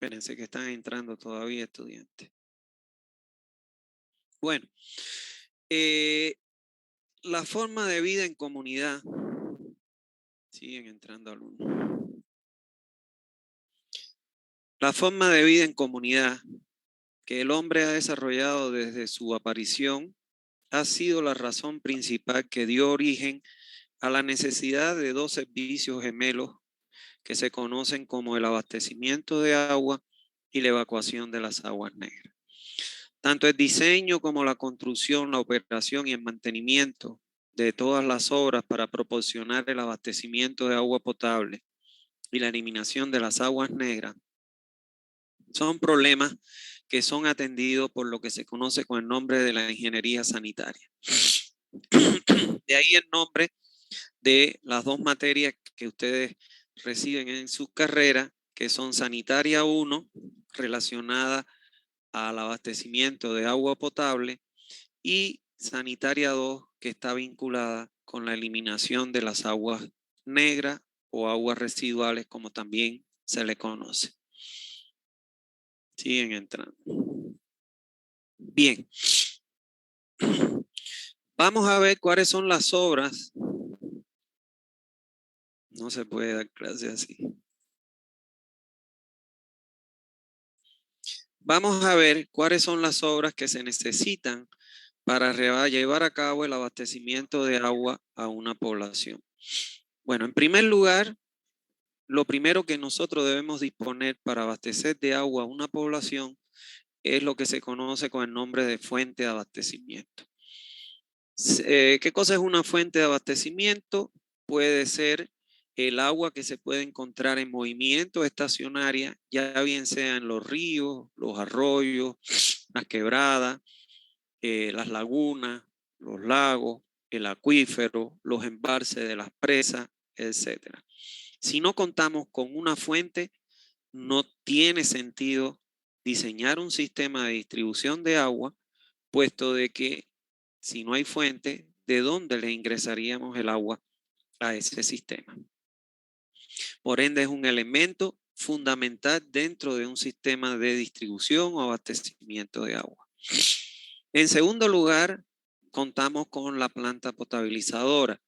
Espérense que están entrando todavía estudiantes. Bueno, la forma de vida en comunidad. Siguen entrando alumnos. La forma de vida en comunidad que el hombre ha desarrollado desde su aparición ha sido la razón principal que dio origen a la necesidad de dos servicios gemelos que se conocen como el abastecimiento de agua y la evacuación de las aguas negras. Tanto el diseño como la construcción, la operación y el mantenimiento de todas las obras para proporcionar el abastecimiento de agua potable y la eliminación de las aguas negras son problemas que son atendidos por lo que se conoce con el nombre de la ingeniería sanitaria. De ahí el nombre de las dos materias que ustedes reciben en sus carreras, que son Sanitaria 1, relacionada al abastecimiento de agua potable, y Sanitaria 2, que está vinculada con la eliminación de las aguas negras o aguas residuales, como también se le conoce. Siguen entrando. Bien. Vamos a ver cuáles son las obras. No se puede dar clase así. Vamos a ver cuáles son las obras que se necesitan para llevar a cabo el abastecimiento de agua a una población. Bueno, en primer lugar, lo primero que nosotros debemos disponer para abastecer de agua a una población es lo que se conoce con el nombre de fuente de abastecimiento. ¿Qué cosa es una fuente de abastecimiento? Puede ser el agua que se puede encontrar en movimiento estacionaria, ya bien sea en los ríos, los arroyos, las quebradas, las lagunas, los lagos, el acuífero, los embalses de las presas, etc. Si no contamos con una fuente, no tiene sentido diseñar un sistema de distribución de agua, puesto de que si no hay fuente, ¿de dónde le ingresaríamos el agua a ese sistema? Por ende, es un elemento fundamental dentro de un sistema de distribución o abastecimiento de agua. En segundo lugar, contamos con la planta potabilizadora.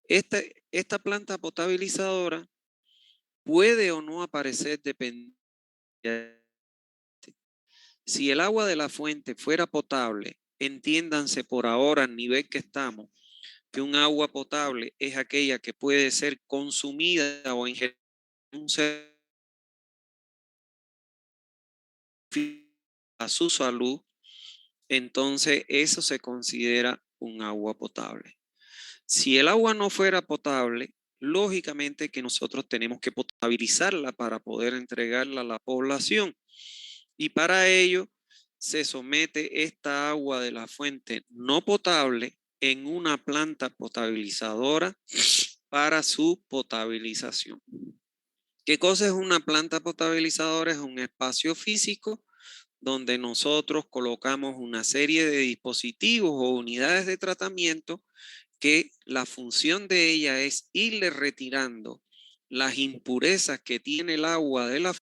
Esta planta potabilizadora puede o no aparecer dependiendo. Si el agua de la fuente fuera potable, entiéndanse por ahora al nivel que estamos, que un agua potable es aquella que puede ser consumida o ingerida en un ser a su salud, entonces eso se considera un agua potable. Si el agua no fuera potable, lógicamente que nosotros tenemos que potabilizarla para poder entregarla a la población. Y para ello se somete esta agua de la fuente no potable en una planta potabilizadora para su potabilización. ¿Qué cosa es una planta potabilizadora? Es un espacio físico donde nosotros colocamos una serie de dispositivos o unidades de tratamiento que la función de ella es irle retirando las impurezas que tiene el agua de la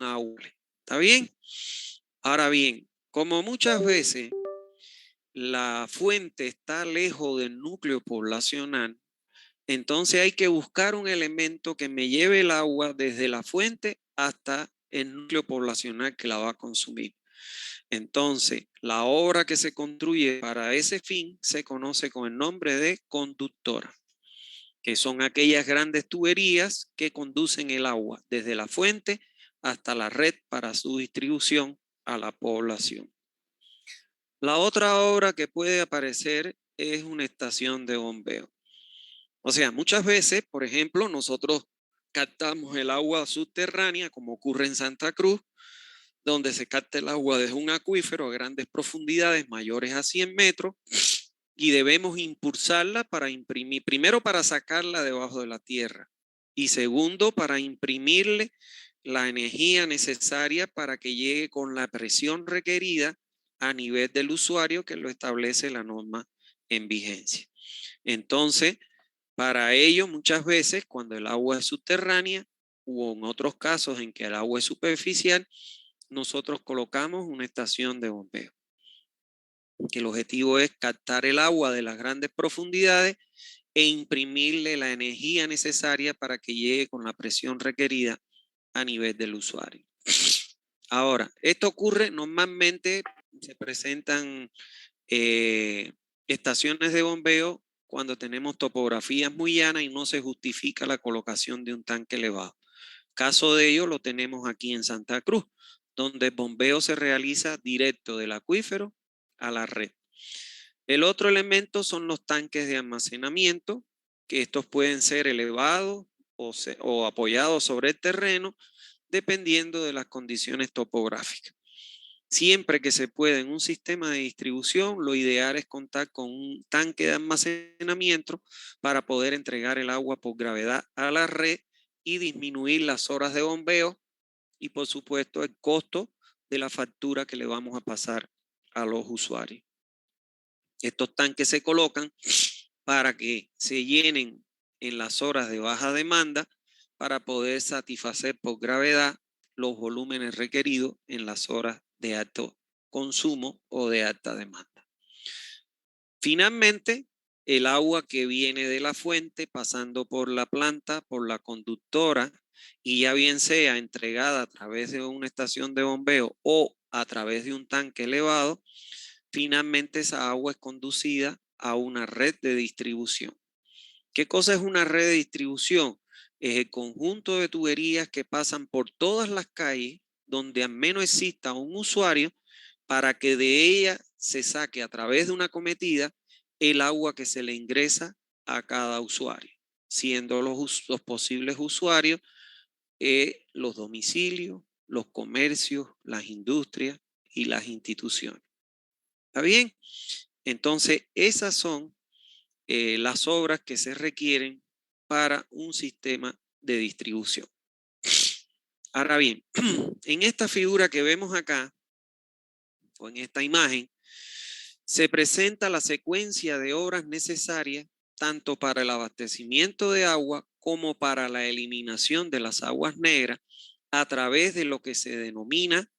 agua. ¿Está bien? Ahora bien, como muchas veces la fuente está lejos del núcleo poblacional, entonces hay que buscar un elemento que me lleve el agua desde la fuente hasta el núcleo poblacional que la va a consumir. Entonces, la obra que se construye para ese fin se conoce con el nombre de conductora, que son aquellas grandes tuberías que conducen el agua desde la fuente hasta la red para su distribución a la población. La otra obra que puede aparecer es una estación de bombeo. O sea, muchas veces, por ejemplo, nosotros captamos el agua subterránea, como ocurre en Santa Cruz, donde se capta el agua desde un acuífero a grandes profundidades, mayores a 100 metros, y debemos impulsarla para imprimir, primero para sacarla debajo de la tierra, y segundo para imprimirle la energía necesaria para que llegue con la presión requerida a nivel del usuario que lo establece la norma en vigencia. Entonces, Para ello, muchas veces, cuando el agua es subterránea, o en otros casos en que el agua es superficial, nosotros colocamos una estación de bombeo. Que el objetivo es captar el agua de las grandes profundidades e imprimirle la energía necesaria para que llegue con la presión requerida a nivel del usuario. Ahora, esto ocurre normalmente, se presentan estaciones de bombeo cuando tenemos topografías muy llanas y no se justifica la colocación de un tanque elevado. Caso de ello lo tenemos aquí en Santa Cruz, donde el bombeo se realiza directo del acuífero a la red. El otro elemento son los tanques de almacenamiento, que estos pueden ser elevados o apoyados sobre el terreno, dependiendo de las condiciones topográficas. Siempre que se pueda en un sistema de distribución, lo ideal es contar con un tanque de almacenamiento para poder entregar el agua por gravedad a la red y disminuir las horas de bombeo y, por supuesto, el costo de la factura que le vamos a pasar a los usuarios. Estos tanques se colocan para que se llenen en las horas de baja demanda para poder satisfacer por gravedad los volúmenes requeridos en las horas de alto consumo o de alta demanda. Finalmente, el agua que viene de la fuente pasando por la planta, por la conductora, y ya bien sea entregada a través de una estación de bombeo o a través de un tanque elevado, finalmente esa agua es conducida a una red de distribución. ¿Qué cosa es una red de distribución? Es el conjunto de tuberías que pasan por todas las calles donde al menos exista un usuario para que de ella se saque a través de una cometida el agua que se le ingresa a cada usuario, siendo los posibles usuarios los domicilios, los comercios, las industrias y las instituciones. ¿Está bien? Entonces, esas son las obras que se requieren para un sistema de distribución. Ahora bien, en esta figura que vemos acá, o en esta imagen, se presenta la secuencia de obras necesarias tanto para el abastecimiento de agua como para la eliminación de las aguas negras a través de lo que se denomina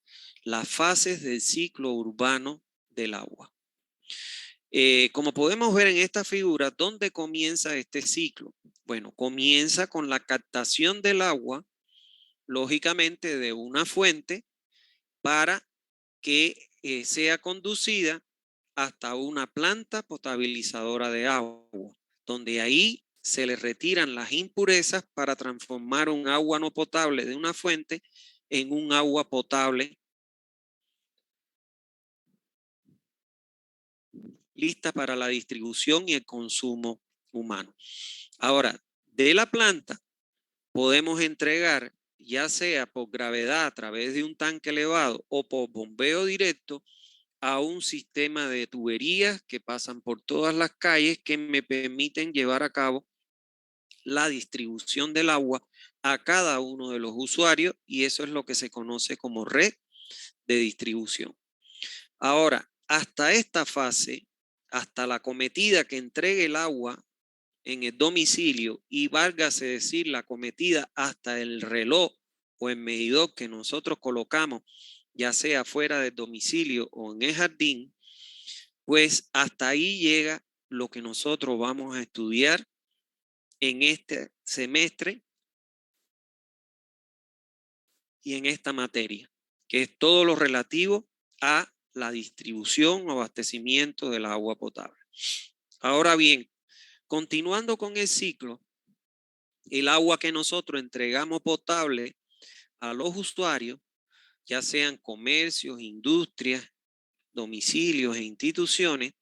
las fases del ciclo urbano del agua. Como podemos ver en esta figura, ¿dónde comienza este ciclo? Bueno, comienza con la captación del agua, lógicamente de una fuente, para que sea conducida hasta una planta potabilizadora de agua, donde ahí se le retiran las impurezas para transformar un agua no potable de una fuente en un agua potable lista para la distribución y el consumo humano. Ahora, de la planta podemos entregar, ya sea por gravedad a través de un tanque elevado o por bombeo directo, a un sistema de tuberías que pasan por todas las calles que me permiten llevar a cabo la distribución del agua a cada uno de los usuarios, y eso es lo que se conoce como red de distribución. Ahora, hasta esta fase, hasta la cometida que entregue el agua en el domicilio, y válgase decir la cometida hasta el reloj o el medidor que nosotros colocamos, ya sea fuera del domicilio o en el jardín, pues hasta ahí llega lo que nosotros vamos a estudiar en este semestre y en esta materia, que es todo lo relativo a la distribución o abastecimiento del agua potable. Ahora bien, continuando con el ciclo, el agua que nosotros entregamos potable a los usuarios, ya sean comercios, industrias, domicilios e instituciones,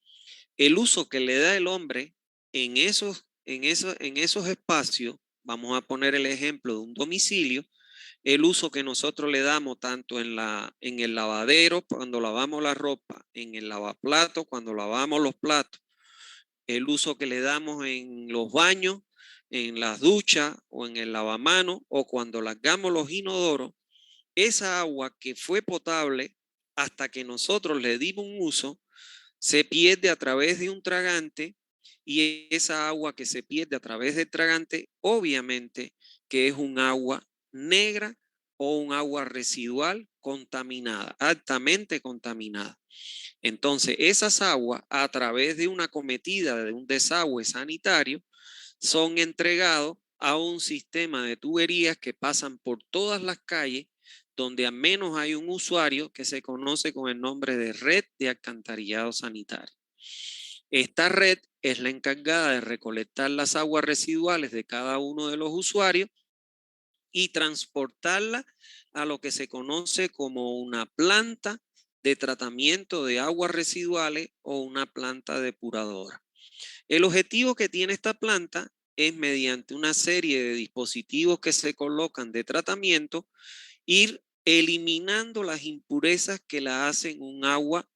el uso que le da el hombre en esos espacios, vamos a poner el ejemplo de un domicilio, el uso que nosotros le damos tanto en el lavadero cuando lavamos la ropa, en el lavaplato cuando lavamos los platos, el uso que le damos en los baños, en las duchas o en el lavamanos o cuando lavamos los inodoros, esa agua que fue potable hasta que nosotros le dimos un uso, se pierde a través de un tragante y esa agua que se pierde a través del tragante, obviamente que es un agua negra o un agua residual contaminada, altamente contaminada. Entonces, esas aguas, a través de una cometida de un desagüe sanitario, son entregados a un sistema de tuberías que pasan por todas las calles, donde al menos hay un usuario que se conoce con el nombre de red de alcantarillado sanitario. Esta red es la encargada de recolectar las aguas residuales de cada uno de los usuarios y transportarla a lo que se conoce como una planta de tratamiento de aguas residuales o una planta depuradora. El objetivo que tiene esta planta es, mediante una serie de dispositivos que se colocan de tratamiento, ir eliminando las impurezas que la hacen un agua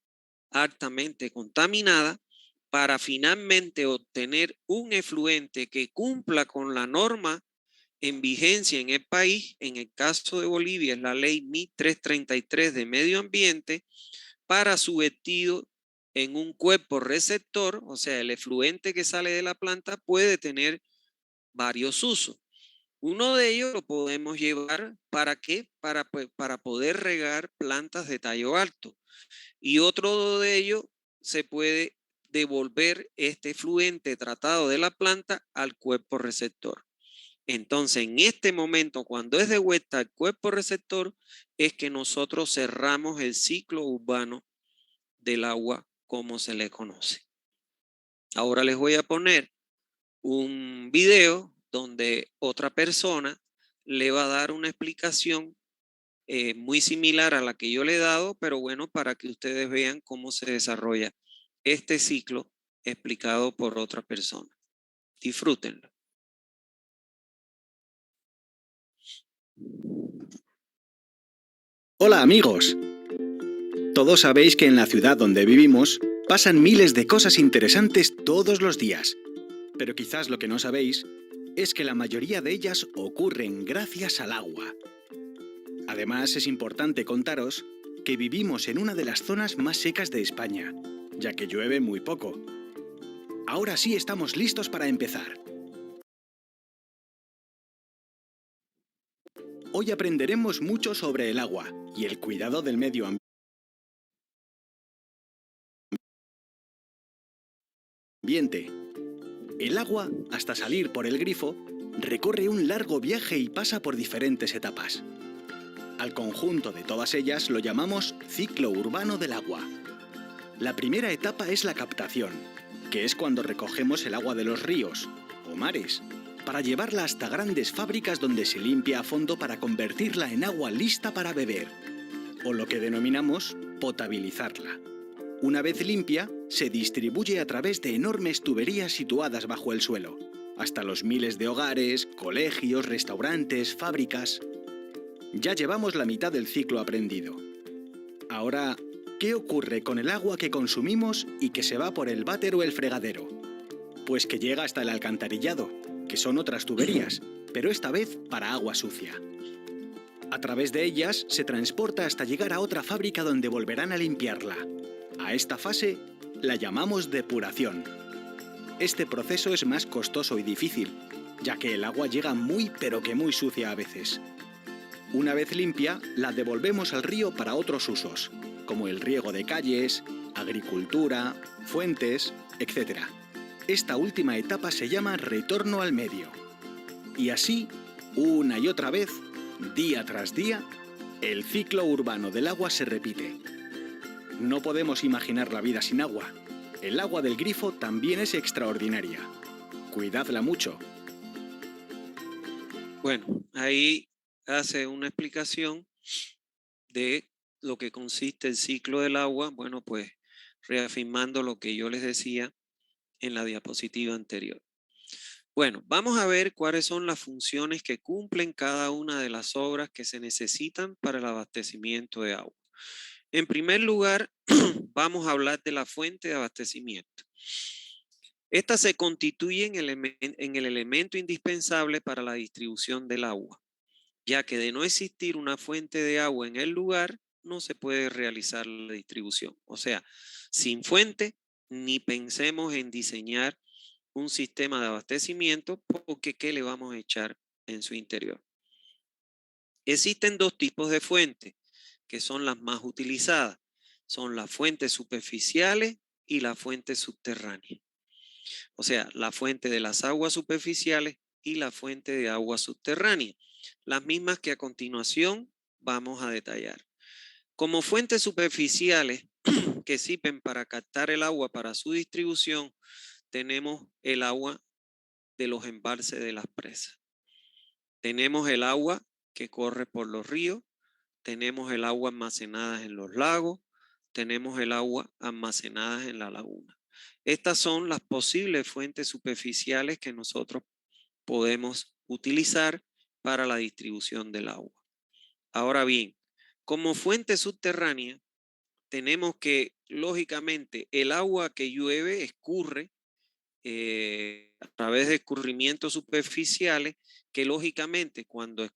altamente contaminada, para finalmente obtener un efluente que cumpla con la norma en vigencia en el país. En el caso de Bolivia es la ley 1333 de medio ambiente, para su vertido en un cuerpo receptor. O sea, el efluente que sale de la planta puede tener varios usos. Uno de ellos lo podemos llevar ¿para qué? Para poder regar plantas de tallo alto. Y otro de ellos, se puede devolver este efluente tratado de la planta al cuerpo receptor. Entonces, en este momento, cuando es de vuelta al cuerpo receptor, es que nosotros cerramos el ciclo urbano del agua, como se le conoce. Ahora les voy a poner un video donde otra persona le va a dar una explicación muy similar a la que yo le he dado, pero bueno, para que ustedes vean cómo se desarrolla este ciclo explicado por otra persona. Disfrútenlo. Hola amigos. Todos sabéis que en la ciudad donde vivimos pasan miles de cosas interesantes todos los días. Pero quizás lo que no sabéis es que la mayoría de ellas ocurren gracias al agua. Además, es importante contaros que vivimos en una de las zonas más secas de España, ya que llueve muy poco. Ahora sí estamos listos para empezar. Hoy aprenderemos mucho sobre el agua y el cuidado del medio ambiente. El agua, hasta salir por el grifo, recorre un largo viaje y pasa por diferentes etapas. Al conjunto de todas ellas lo llamamos ciclo urbano del agua. La primera etapa es la captación, que es cuando recogemos el agua de los ríos o mares, para llevarla hasta grandes fábricas donde se limpia a fondo para convertirla en agua lista para beber, o lo que denominamos potabilizarla. Una vez limpia, se distribuye a través de enormes tuberías situadas bajo el suelo, hasta los miles de hogares, colegios, restaurantes, fábricas. Ya llevamos la mitad del ciclo aprendido. Ahora, ¿qué ocurre con el agua que consumimos y que se va por el váter o el fregadero? Pues que llega hasta el alcantarillado, que son otras tuberías, pero esta vez para agua sucia. A través de ellas se transporta hasta llegar a otra fábrica donde volverán a limpiarla. A esta fase la llamamos depuración. Este proceso es más costoso y difícil, ya que el agua llega muy pero que muy sucia a veces. Una vez limpia, la devolvemos al río para otros usos, como el riego de calles, agricultura, fuentes, etc. Esta última etapa se llama retorno al medio. Y así, una y otra vez, día tras día, el ciclo urbano del agua se repite. No podemos imaginar la vida sin agua. El agua del grifo también es extraordinaria. Cuidadla mucho. Bueno, ahí hace una explicación de lo que consiste el ciclo del agua. Bueno, pues reafirmando lo que yo les decía en la diapositiva anterior. Bueno, vamos a ver cuáles son las funciones que cumplen cada una de las obras que se necesitan para el abastecimiento de agua. En primer lugar, vamos a hablar de la fuente de abastecimiento. Esta se constituye en el elemento indispensable para la distribución del agua, ya que de no existir una fuente de agua en el lugar, no se puede realizar la distribución. O sea, sin fuente, ni pensemos en diseñar un sistema de abastecimiento, porque ¿qué le vamos a echar en su interior? Existen dos tipos de fuentes que son las más utilizadas. Son las fuentes superficiales y las fuentes subterráneas. O sea, la fuente de las aguas superficiales y la fuente de agua subterránea. Las mismas que a continuación vamos a detallar. Como fuentes superficiales que sirven para captar el agua para su distribución, tenemos el agua de los embalses de las presas. Tenemos el agua que corre por los ríos, tenemos el agua almacenada en los lagos, tenemos el agua almacenada en la laguna. Estas son las posibles fuentes superficiales que nosotros podemos utilizar para la distribución del agua. Ahora bien, como fuente subterránea, tenemos que, lógicamente, el agua que llueve escurre a través de escurrimientos superficiales que, lógicamente, cuando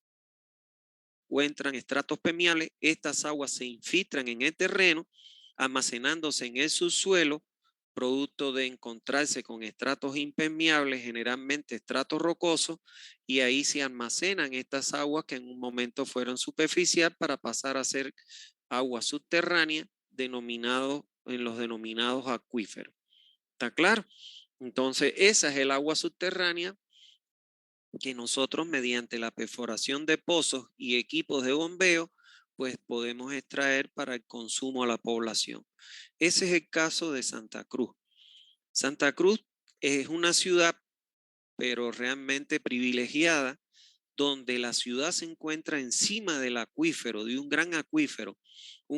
encuentran estratos permeables, estas aguas se infiltran en el terreno, almacenándose en el subsuelo, producto de encontrarse con estratos impermeables, generalmente estratos rocosos, y ahí se almacenan estas aguas que en un momento fueron superficial para pasar a ser agua subterránea, en los denominados acuíferos. ¿Está claro? Entonces, esa es el agua subterránea que nosotros mediante la perforación de pozos y equipos de bombeo, pues podemos extraer para el consumo a la población. Ese es el caso de Santa Cruz. Santa Cruz es una ciudad, pero realmente privilegiada, donde la ciudad se encuentra encima del acuífero, de un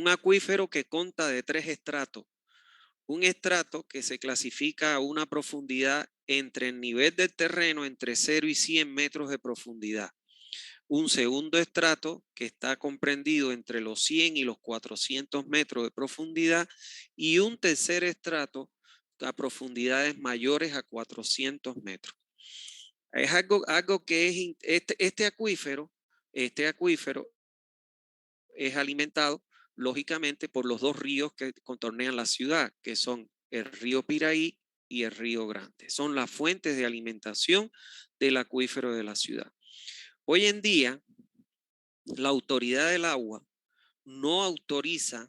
acuífero que consta de tres estratos. Un estrato que se clasifica a una profundidad entre el nivel del terreno, entre 0 y 100 metros de profundidad. Un segundo estrato que está comprendido entre los 100 y los 400 metros de profundidad. Y un tercer estrato a profundidades mayores a 400 metros. Es algo que es este acuífero es alimentado lógicamente por los dos ríos que contornean la ciudad, que son el río Piraí y el río Grande. Son las fuentes de alimentación del acuífero de la ciudad. Hoy en día, la autoridad del agua no autoriza,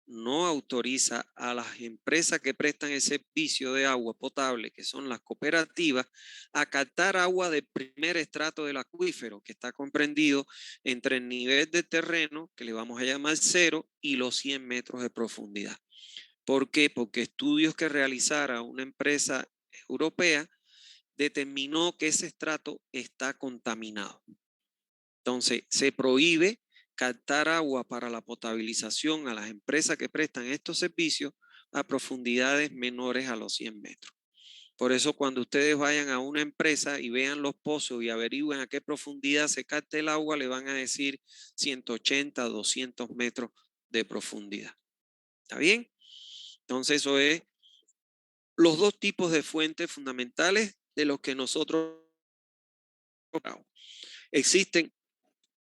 no autoriza a las empresas que prestan el servicio de agua potable, que son las cooperativas, a captar agua del primer estrato del acuífero, que está comprendido entre el nivel del terreno, que le vamos a llamar 0, y los 100 metros de profundidad. ¿Por qué? Porque estudios que realizara una empresa europea determinó que ese estrato está contaminado. Entonces, se prohíbe captar agua para la potabilización a las empresas que prestan estos servicios a profundidades menores a los 100 metros. Por eso, cuando ustedes vayan a una empresa y vean los pozos y averigüen a qué profundidad se capta el agua, le van a decir 180, 200 metros de profundidad. ¿Está bien? Entonces, eso es los dos tipos de fuentes fundamentales de los que nosotros existen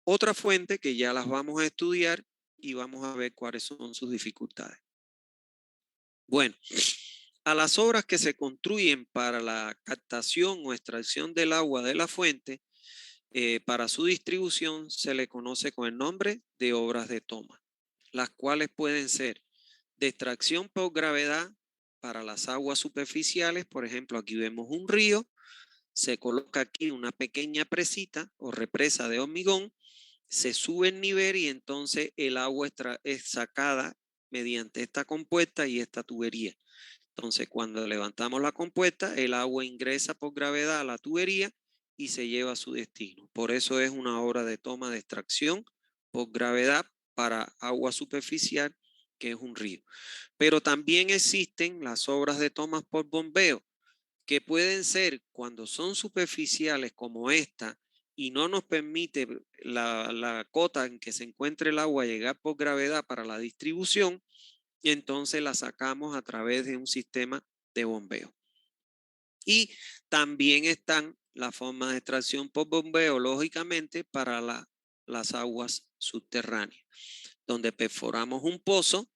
otra fuente que ya las vamos a estudiar y vamos a ver cuáles son sus dificultades. Bueno, a las obras que se construyen para la captación o extracción del agua de la fuente, para su distribución se le conoce con el nombre de obras de toma, las cuales pueden ser de extracción por gravedad para las aguas superficiales. Por ejemplo, aquí vemos un río, se coloca aquí una pequeña presita o represa de hormigón, se sube el nivel y entonces el agua es sacada mediante esta compuerta y esta tubería. Entonces, cuando levantamos la compuerta, el agua ingresa por gravedad a la tubería y se lleva a su destino. Por eso es una obra de toma de extracción por gravedad para agua superficial, que es un río. Pero también existen las obras de tomas por bombeo, que pueden ser cuando son superficiales como esta y no nos permite la cota en que se encuentre el agua llegar por gravedad para la distribución, y entonces la sacamos a través de un sistema de bombeo. Y también están las formas de extracción por bombeo, lógicamente, para las aguas subterráneas, donde perforamos un pozo.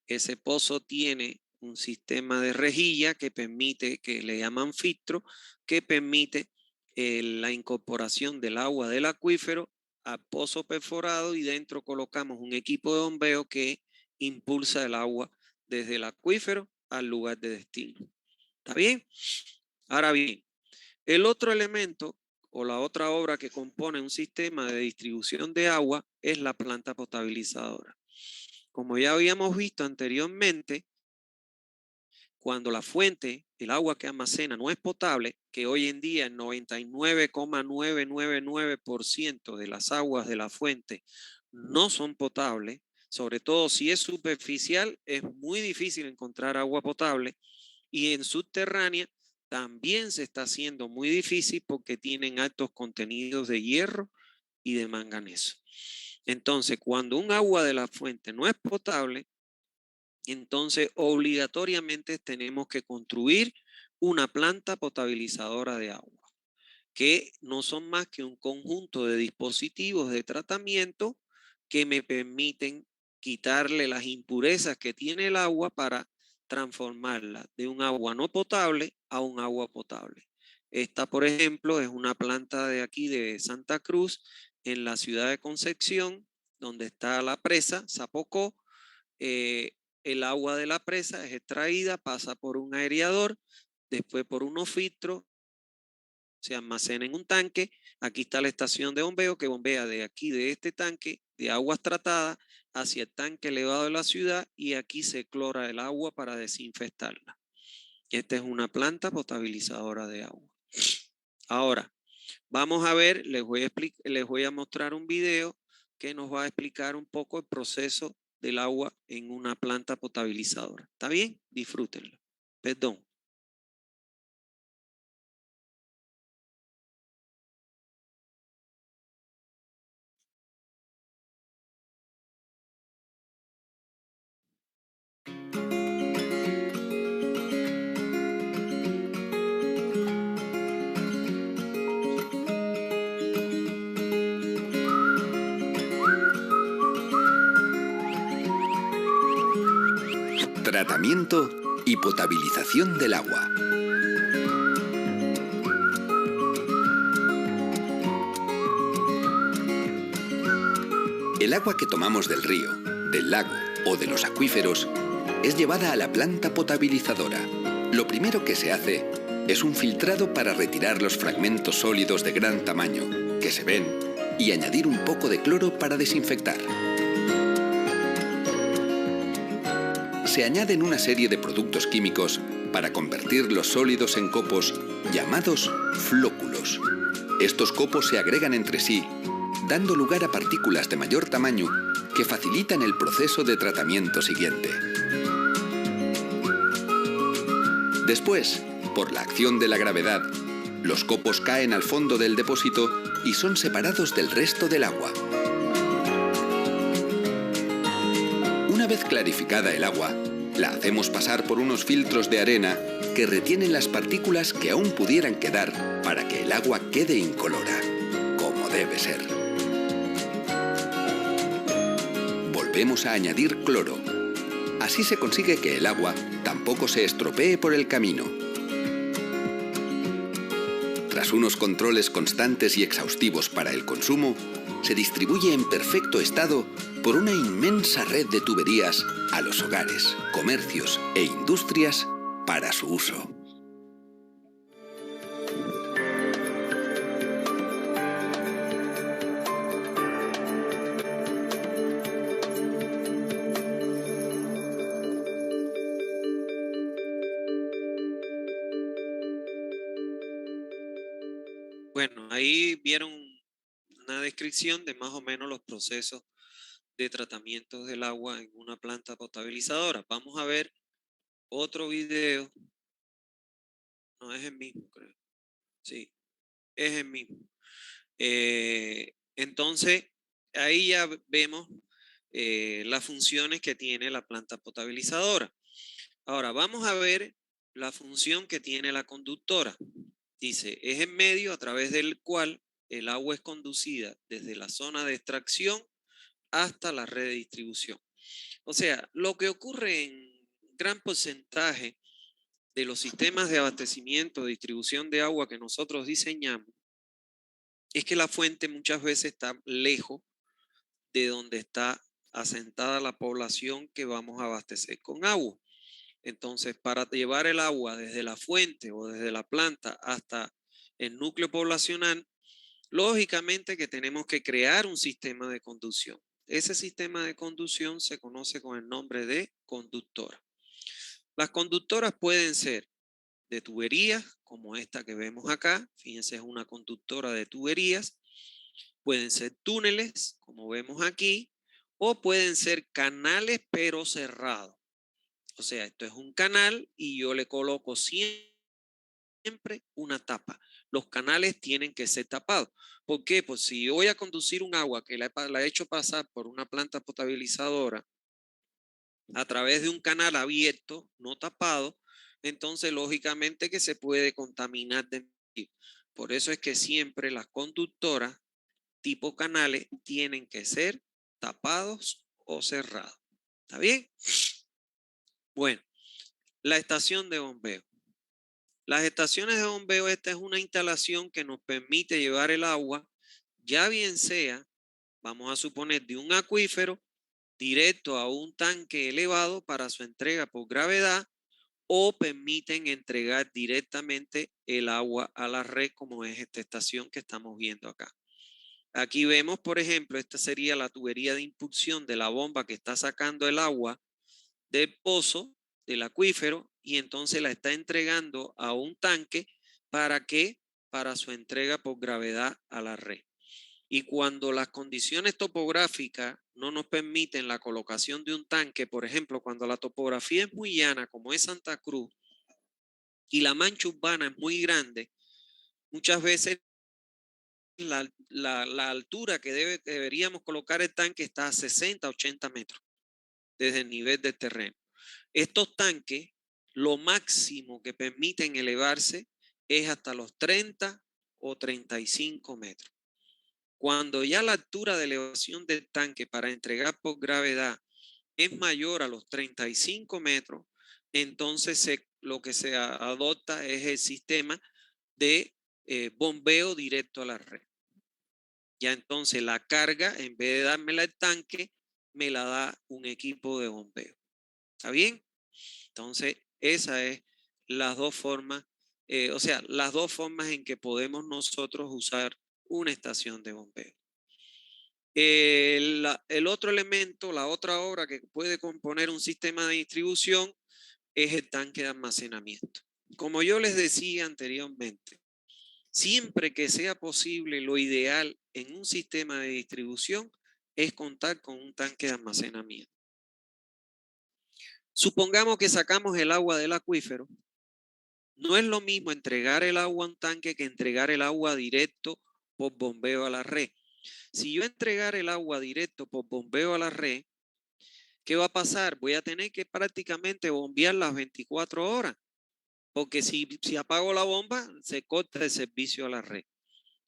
Ese pozo tiene un sistema de rejilla que permite, que le llaman filtro, que permite la incorporación del agua del acuífero a pozo perforado, y dentro colocamos un equipo de bombeo que impulsa el agua desde el acuífero al lugar de destino. ¿Está bien? Ahora bien, el otro elemento o la otra obra que compone un sistema de distribución de agua es la planta potabilizadora. Como ya habíamos visto anteriormente, cuando la fuente, el agua que almacena, no es potable, que hoy en día el 99,999% de las aguas de la fuente no son potables, sobre todo si es superficial, es muy difícil encontrar agua potable, y en subterránea también se está haciendo muy difícil porque tienen altos contenidos de hierro y de manganeso. Entonces, cuando un agua de la fuente no es potable, entonces obligatoriamente tenemos que construir una planta potabilizadora de agua, que no son más que un conjunto de dispositivos de tratamiento que me permiten quitarle las impurezas que tiene el agua para transformarla de un agua no potable a un agua potable. Esta, por ejemplo, es una planta de aquí de Santa Cruz, en la ciudad de Concepción, donde está la presa Zapocó. El agua de la presa es extraída, pasa por un aereador, después por unos filtros, se almacena en un tanque. Aquí está la estación de bombeo que bombea de aquí, de este tanque de aguas tratadas, hacia el tanque elevado de la ciudad, y aquí se clora el agua para desinfectarla. Esta es una planta potabilizadora de agua. Ahora, vamos a ver, les voy a mostrar un video que nos va a explicar un poco el proceso del agua en una planta potabilizadora. ¿Está bien? Disfrútenlo. Perdón. Tratamiento y potabilización del agua. El agua que tomamos del río, del lago o de los acuíferos es llevada a la planta potabilizadora. Lo primero que se hace es un filtrado para retirar los fragmentos sólidos de gran tamaño que se ven y añadir un poco de cloro para desinfectar. Se añaden una serie de productos químicos para convertir los sólidos en copos llamados flóculos. Estos copos se agregan entre sí, dando lugar a partículas de mayor tamaño que facilitan el proceso de tratamiento siguiente. Después, por la acción de la gravedad, los copos caen al fondo del depósito y son separados del resto del agua. Una vez clarificada el agua, la hacemos pasar por unos filtros de arena que retienen las partículas que aún pudieran quedar para que el agua quede incolora, como debe ser. Volvemos a añadir cloro. Así se consigue que el agua tampoco se estropee por el camino. Tras unos controles constantes y exhaustivos para el consumo, se distribuye en perfecto estado por una inmensa red de tuberías a los hogares, comercios e industrias para su uso. Bueno, ahí vieron una descripción de más o menos los procesos de tratamiento del agua en una planta potabilizadora. Vamos a ver otro video. No es el mismo, creo. Sí, es el mismo. Entonces, ahí ya vemos las funciones que tiene la planta potabilizadora. Ahora, vamos a ver la función que tiene la conductora. Dice, es el medio a través del cual el agua es conducida desde la zona de extracción hasta la red de distribución. O sea, lo que ocurre gran porcentaje de los sistemas de abastecimiento, distribución de agua que nosotros diseñamos, es que la fuente muchas veces está lejos de donde está asentada la población que vamos a abastecer con agua. Entonces, para llevar el agua desde la fuente o desde la planta hasta el núcleo poblacional, lógicamente que tenemos que crear un sistema de conducción. Ese sistema de conducción se conoce con el nombre de conductora. Las conductoras pueden ser de tuberías, como esta que vemos acá. Fíjense, es una conductora de tuberías. Pueden ser túneles, como vemos aquí, o pueden ser canales, pero cerrados. O sea, esto es un canal y yo le coloco siempre una tapa. Los canales tienen que ser tapados. ¿Por qué? Pues si yo voy a conducir un agua que la he hecho pasar por una planta potabilizadora a través de un canal abierto, no tapado, entonces lógicamente que se puede contaminar de mí. Por eso es que siempre las conductoras tipo canales tienen que ser tapados o cerrados. ¿Está bien? Bueno, la estación de bombeo. Las estaciones de bombeo, esta es una instalación que nos permite llevar el agua, ya bien sea, vamos a suponer, de un acuífero directo a un tanque elevado para su entrega por gravedad, o permiten entregar directamente el agua a la red, como es esta estación que estamos viendo acá. Aquí vemos, por ejemplo, esta sería la tubería de impulsión de la bomba que está sacando el agua del pozo, del acuífero, y entonces la está entregando a un tanque. ¿Para qué? Para su entrega por gravedad a la red. Y cuando las condiciones topográficas no nos permiten la colocación de un tanque, por ejemplo, cuando la topografía es muy llana, como es Santa Cruz, y la mancha urbana es muy grande, muchas veces la altura que deberíamos colocar el tanque está a 60, 80 metros desde el nivel del terreno. Estos tanques, lo máximo que permiten elevarse es hasta los 30 o 35 metros. Cuando ya la altura de elevación del tanque para entregar por gravedad es mayor a los 35 metros, entonces lo que se adopta es el sistema de bombeo directo a la red. Ya entonces la carga, en vez de dármela el tanque, me la da un equipo de bombeo. ¿Está bien? Entonces, esa es las dos formas, o sea, las dos formas en que podemos nosotros usar una estación de bombeo. El otro elemento, la otra obra que puede componer un sistema de distribución es el tanque de almacenamiento. Como yo les decía anteriormente, siempre que sea posible, lo ideal en un sistema de distribución es contar con un tanque de almacenamiento. Supongamos que sacamos el agua del acuífero. No es lo mismo entregar el agua a un tanque que entregar el agua directo por bombeo a la red. Si yo entregar el agua directo por bombeo a la red, ¿qué va a pasar? Voy a tener que prácticamente bombear las 24 horas, porque si apago la bomba, se corta el servicio a la red.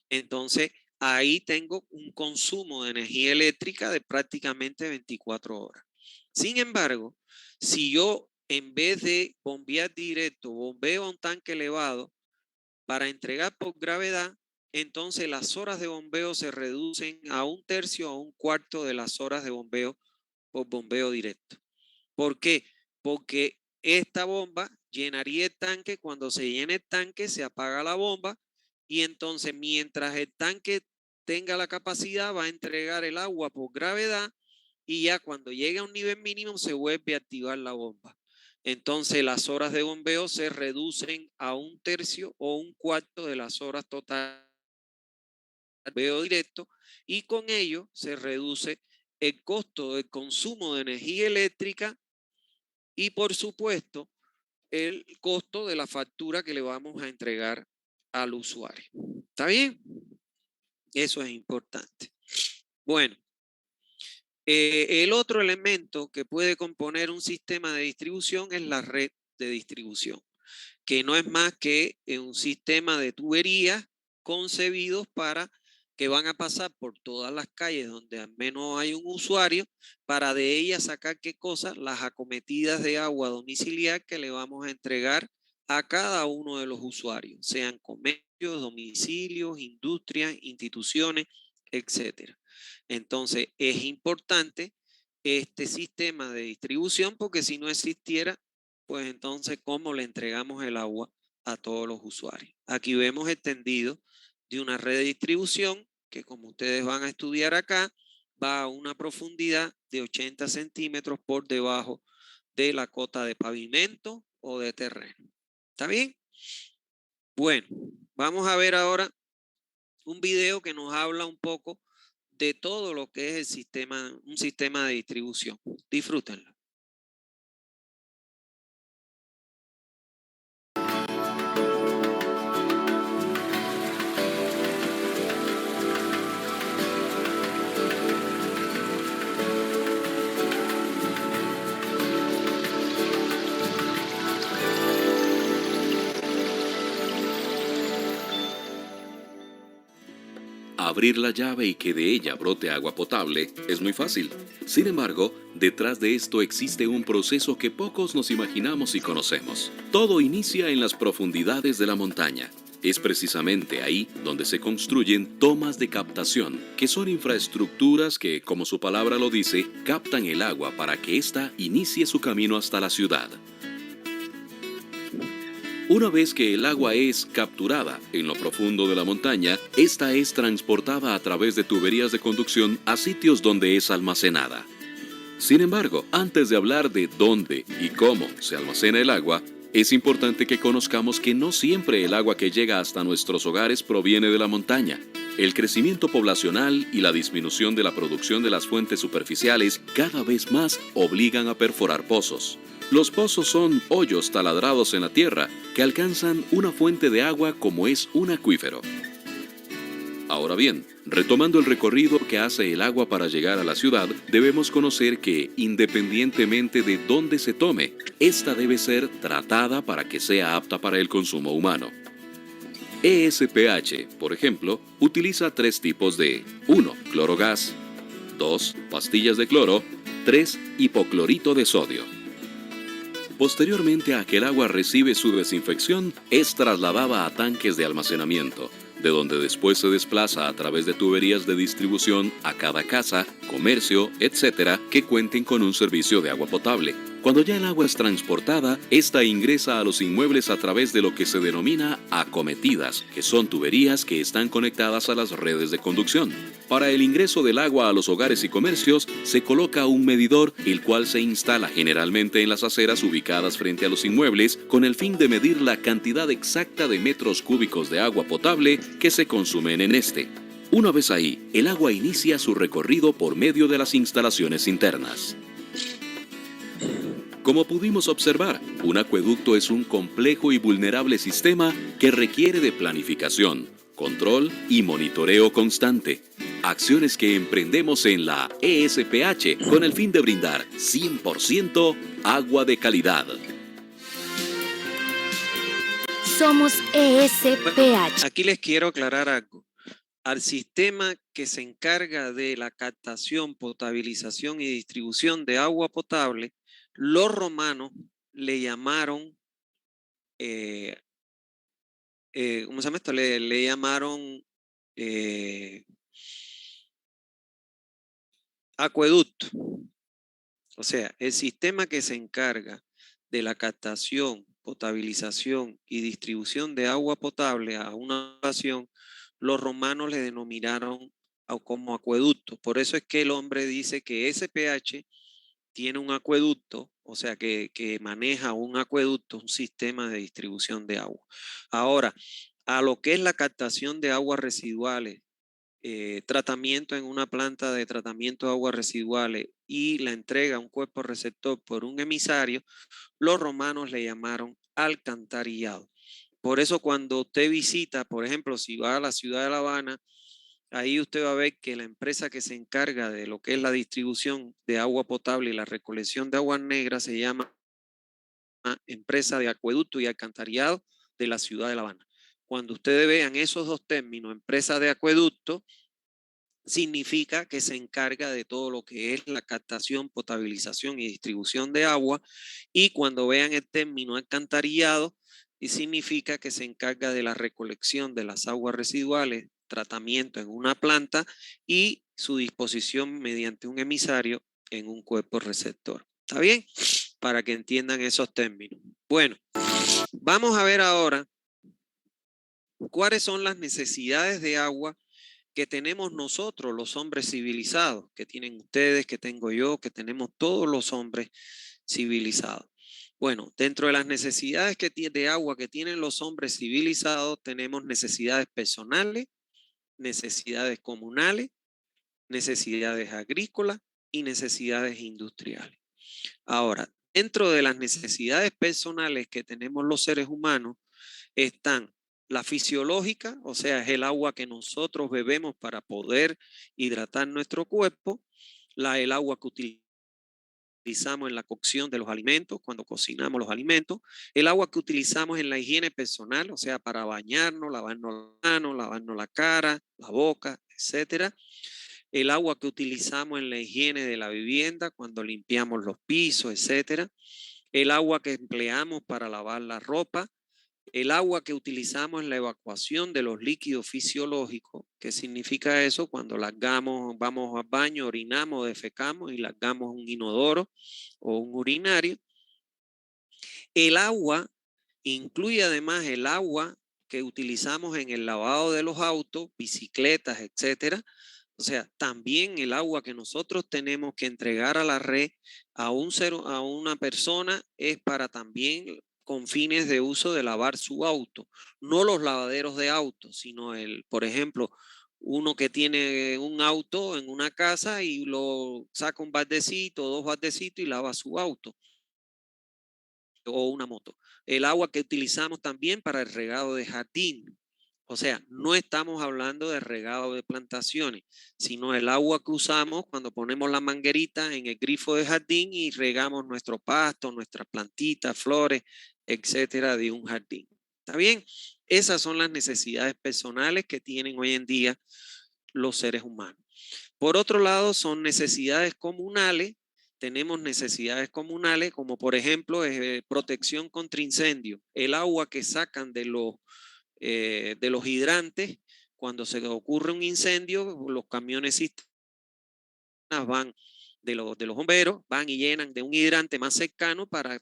Entonces, ahí tengo un consumo de energía eléctrica de prácticamente 24 horas. Sin embargo, si yo en vez de bombear directo, bombeo a un tanque elevado para entregar por gravedad, entonces las horas de bombeo se reducen a un tercio o un cuarto de las horas de bombeo por bombeo directo. ¿Por qué? Porque esta bomba llenaría el tanque. Cuando se llene el tanque, se apaga la bomba y entonces mientras el tanque tenga la capacidad, va a entregar el agua por gravedad y ya cuando llegue a un nivel mínimo se vuelve a activar la bomba. Entonces las horas de bombeo se reducen a un tercio o un cuarto de las horas totales de bombeo directo y con ello se reduce el costo del consumo de energía eléctrica y por supuesto el costo de la factura que le vamos a entregar al usuario. ¿Está bien? Eso es importante. Bueno, el otro elemento que puede componer un sistema de distribución es la red de distribución, que no es más que un sistema de tuberías concebidos para que van a pasar por todas las calles donde al menos hay un usuario para de ellas sacar qué cosas, las acometidas de agua domiciliar que le vamos a entregar a cada uno de los usuarios, sean comercios, domicilios, industrias, instituciones, etcétera. Entonces, es importante este sistema de distribución porque si no existiera, pues entonces, ¿cómo le entregamos el agua a todos los usuarios? Aquí vemos extendido de una red de distribución que, como ustedes van a estudiar acá, va a una profundidad de 80 centímetros por debajo de la cota de pavimento o de terreno. ¿Está bien? Bueno, vamos a ver ahora un video que nos habla un poco de todo lo que es el sistema, un sistema de distribución. Disfrútenlo. Abrir la llave y que de ella brote agua potable es muy fácil. Sin embargo, detrás de esto existe un proceso que pocos nos imaginamos y conocemos. Todo inicia en las profundidades de la montaña. Es precisamente ahí donde se construyen tomas de captación, que son infraestructuras que, como su palabra lo dice, captan el agua para que ésta inicie su camino hasta la ciudad. Una vez que el agua es capturada en lo profundo de la montaña, esta es transportada a través de tuberías de conducción a sitios donde es almacenada. Sin embargo, antes de hablar de dónde y cómo se almacena el agua, es importante que conozcamos que no siempre el agua que llega hasta nuestros hogares proviene de la montaña. El crecimiento poblacional y la disminución de la producción de las fuentes superficiales cada vez más obligan a perforar pozos. Los pozos son hoyos taladrados en la tierra que alcanzan una fuente de agua como es un acuífero. Ahora bien, retomando el recorrido que hace el agua para llegar a la ciudad, debemos conocer que, independientemente de dónde se tome, esta debe ser tratada para que sea apta para el consumo humano. ESPH, por ejemplo, utiliza 3 tipos de 1. Clorogas, 2. Pastillas de cloro, 3. Hipoclorito de sodio. Posteriormente a que el agua recibe su desinfección, es trasladada a tanques de almacenamiento, de donde después se desplaza a través de tuberías de distribución a cada casa, comercio, etc., que cuenten con un servicio de agua potable. Cuando ya el agua es transportada, esta ingresa a los inmuebles a través de lo que se denomina acometidas, que son tuberías que están conectadas a las redes de conducción. Para el ingreso del agua a los hogares y comercios, se coloca un medidor, el cual se instala generalmente en las aceras ubicadas frente a los inmuebles, con el fin de medir la cantidad exacta de metros cúbicos de agua potable que se consumen en este. Una vez ahí, el agua inicia su recorrido por medio de las instalaciones internas. Como pudimos observar, un acueducto es un complejo y vulnerable sistema que requiere de planificación, control y monitoreo constante. Acciones que emprendemos en la ESPH con el fin de brindar 100% agua de calidad. Somos ESPH. Aquí les quiero aclarar algo. Al sistema que se encarga de la captación, potabilización y distribución de agua potable, los romanos le llamaron, ¿cómo se llama esto? Le llamaron acueducto. O sea, el sistema que se encarga de la captación, potabilización y distribución de agua potable a una población, los romanos le denominaron como acueducto. Por eso es que el hombre dice que SPH tiene un acueducto, o sea, que maneja un acueducto, un sistema de distribución de agua. Ahora, a lo que es la captación de aguas residuales, tratamiento en una planta de tratamiento de aguas residuales y la entrega a un cuerpo receptor por un emisario, los romanos le llamaron alcantarillado. Por eso cuando usted visita, por ejemplo, si va a la ciudad de La Habana, ahí usted va a ver que la empresa que se encarga de lo que es la distribución de agua potable y la recolección de aguas negras se llama Empresa de Acueducto y Alcantarillado de la ciudad de La Habana. Cuando ustedes vean esos dos términos, empresa de acueducto significa que se encarga de todo lo que es la captación, potabilización y distribución de agua. Y cuando vean el término alcantarillado, y significa que se encarga de la recolección de las aguas residuales, tratamiento en una planta y su disposición mediante un emisario en un cuerpo receptor. ¿Está bien? Para que entiendan esos términos. Bueno, vamos a ver ahora cuáles son las necesidades de agua que tenemos nosotros, los hombres civilizados, que tienen ustedes, que tengo yo, que tenemos todos los hombres civilizados. Bueno, dentro de las necesidades de agua que tienen los hombres civilizados, tenemos necesidades personales, necesidades comunales, necesidades agrícolas y necesidades industriales. Ahora, dentro de las necesidades personales que tenemos los seres humanos, están la fisiológica, o sea, es el agua que nosotros bebemos para poder hidratar nuestro cuerpo, el agua que utilizamos en la cocción de los alimentos, cuando cocinamos los alimentos, el agua que utilizamos en la higiene personal, o sea, para bañarnos, lavarnos las manos, lavarnos la cara, la boca, etcétera. El agua que utilizamos en la higiene de la vivienda, cuando limpiamos los pisos, etcétera. El agua que empleamos para lavar la ropa, el agua que utilizamos en la evacuación de los líquidos fisiológicos. ¿Qué significa eso? Cuando largamos, vamos al baño, orinamos, defecamos y largamos un inodoro o un urinario. El agua incluye además el agua que utilizamos en el lavado de los autos, bicicletas, etcétera. O sea, también el agua que nosotros tenemos que entregar a la red a una persona es para también con fines de uso de lavar su auto. No los lavaderos de autos, sino por ejemplo, uno que tiene un auto en una casa y lo saca un baldecito, dos baldecitos y lava su auto o una moto. El agua que utilizamos también para el regado de jardín. O sea, no estamos hablando de regado de plantaciones, sino el agua que usamos cuando ponemos la manguerita en el grifo de jardín y regamos nuestro pasto, nuestras plantitas, flores, etcétera, de un jardín. ¿Está bien? Esas son las necesidades personales que tienen hoy en día los seres humanos. Por otro lado, son necesidades comunales. Tenemos necesidades comunales como por ejemplo protección contra incendio. El agua que sacan de los hidrantes cuando se ocurre un incendio, los camiones cisternas van de los bomberos, van y llenan de un hidrante más cercano para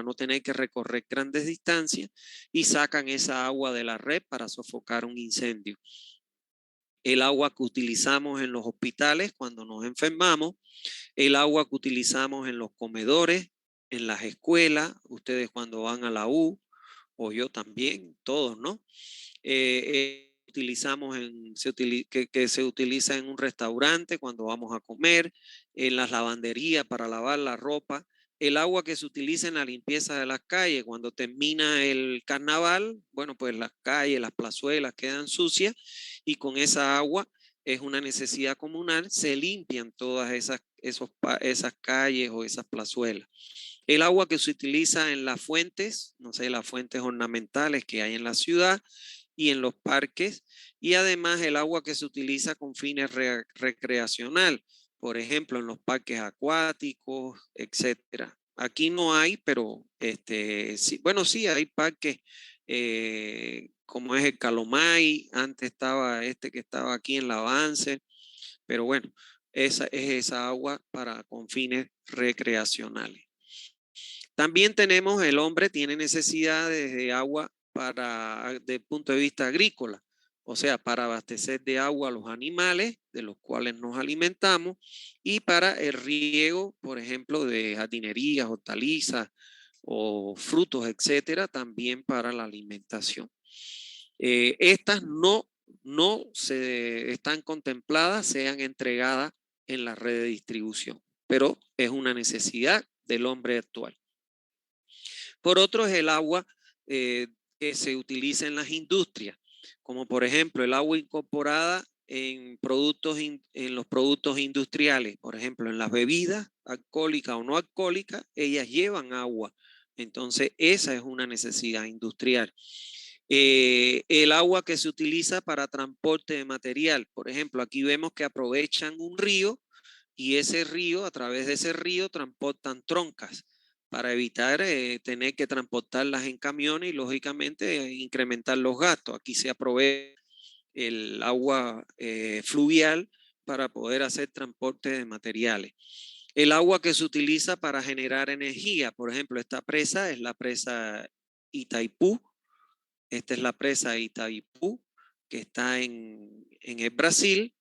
no tener que recorrer grandes distancias y sacan esa agua de la red para sofocar un incendio. El agua que utilizamos en los hospitales cuando nos enfermamos, el agua que utilizamos en los comedores, en las escuelas, ustedes cuando van a la U, o yo también, todos, ¿no? Utilizamos que se utiliza en un restaurante cuando vamos a comer, en las lavanderías para lavar la ropa, el agua que se utiliza en la limpieza de las calles, cuando termina el carnaval, bueno, pues las calles, las plazuelas quedan sucias y con esa agua es una necesidad comunal, se limpian todas esas calles o esas plazuelas. El agua que se utiliza en las fuentes, no sé, las fuentes ornamentales que hay en la ciudad y en los parques, y además el agua que se utiliza con fines recreacional, por ejemplo, en los parques acuáticos, etcétera. Aquí no hay, pero sí, bueno, sí hay parques como es el Calomay, antes estaba que estaba aquí en la Avance, pero bueno, esa es esa agua con fines recreacionales. También tenemos, el hombre tiene necesidades de agua desde el punto de vista agrícola, o sea, para abastecer de agua a los animales de los cuales nos alimentamos y para el riego, por ejemplo, de jardinerías, hortalizas o frutos, etcétera, también para la alimentación. Estas no se están contempladas, sean entregadas en la red de distribución, pero es una necesidad del hombre actual. Por otro es el agua que se utiliza en las industrias, como por ejemplo el agua incorporada en los productos industriales, por ejemplo en las bebidas alcohólicas o no alcohólicas, ellas llevan agua. Entonces esa es una necesidad industrial. El agua que se utiliza para transporte de material. Por ejemplo, aquí vemos que aprovechan un río y ese río, a través de ese río, transportan troncas para evitar tener que transportarlas en camiones y lógicamente incrementar los gastos. Aquí se aprovecha el agua fluvial para poder hacer transporte de materiales. El agua que se utiliza para generar energía, por ejemplo, esta presa es la presa Itaipú. Esta es la presa Itaipú, que está en el Brasil,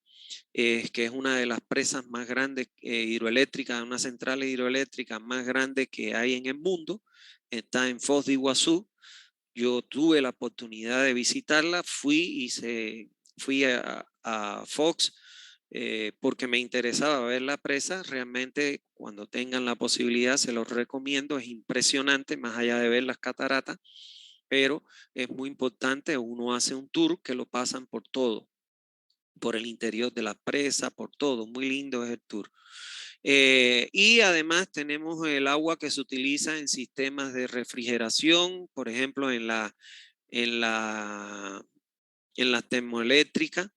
que es una de las presas más grandes hidroeléctricas, una central hidroeléctrica más grande que hay en el mundo. Está en Foz de Iguazú. Yo tuve la oportunidad de visitarla, fui a Fox porque me interesaba ver la presa. Realmente, cuando tengan la posibilidad, se los recomiendo. Es impresionante, más allá de ver las cataratas, pero es muy importante. Uno hace un tour que lo pasan por todo, por el interior de la presa, por todo. Muy lindo es el tour. Y además tenemos el agua que se utiliza en sistemas de refrigeración, por ejemplo, en la, en las termoeléctricas,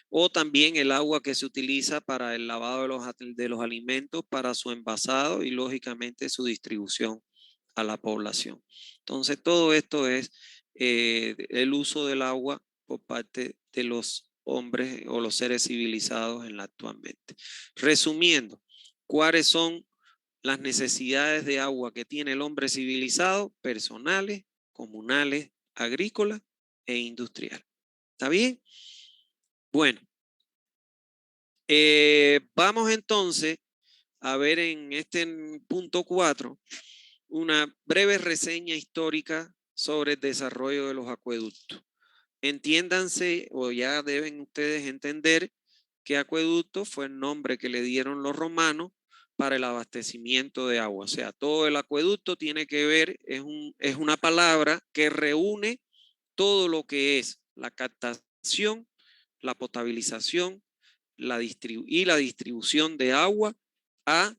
o también el agua que se utiliza para el lavado de los alimentos, para su envasado y lógicamente su distribución a la población. Entonces, todo esto es el uso del agua por parte de los hombres o los seres civilizados en la actualmente. Resumiendo, ¿cuáles son las necesidades de agua que tiene el hombre civilizado? Personales, comunales, agrícolas e industriales. ¿Está bien? Bueno, vamos entonces a ver en este punto 4 una breve reseña histórica sobre el desarrollo de los acueductos. Entiéndanse, o ya deben ustedes entender, que acueducto fue el nombre que le dieron los romanos para el abastecimiento de agua. O sea, todo el acueducto tiene que ver, es una palabra que reúne todo lo que es la captación, la potabilización y la distribución de agua a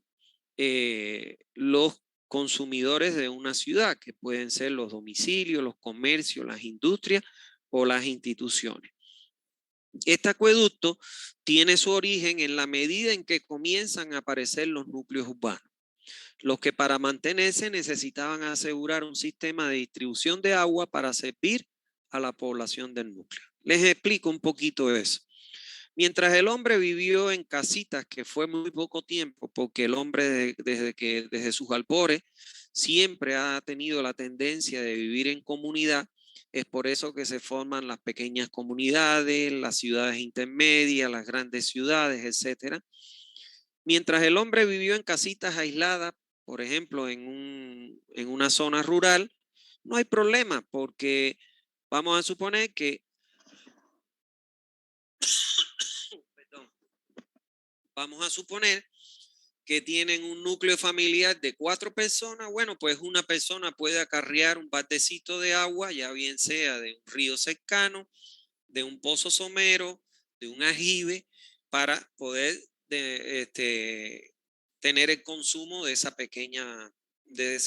los consumidores de una ciudad, que pueden ser los domicilios, los comercios, las industrias o las instituciones. Este acueducto tiene su origen en la medida en que comienzan a aparecer los núcleos urbanos, los que para mantenerse necesitaban asegurar un sistema de distribución de agua para servir a la población del núcleo. Les explico un poquito eso. Mientras el hombre vivió en casitas, que fue muy poco tiempo, porque el hombre desde sus albores siempre ha tenido la tendencia de vivir en comunidad. Es por eso que se forman las pequeñas comunidades, las ciudades intermedias, las grandes ciudades, etcétera. Mientras el hombre vivió en casitas aisladas, por ejemplo, en una zona rural, no hay problema, porque vamos a suponer que, perdón, vamos a suponer que tienen un núcleo familiar de 4 personas. Bueno, pues una persona puede acarrear un baldecito de agua, ya bien sea de un río cercano, de un pozo somero, de un ajibe, para poder tener el consumo de ese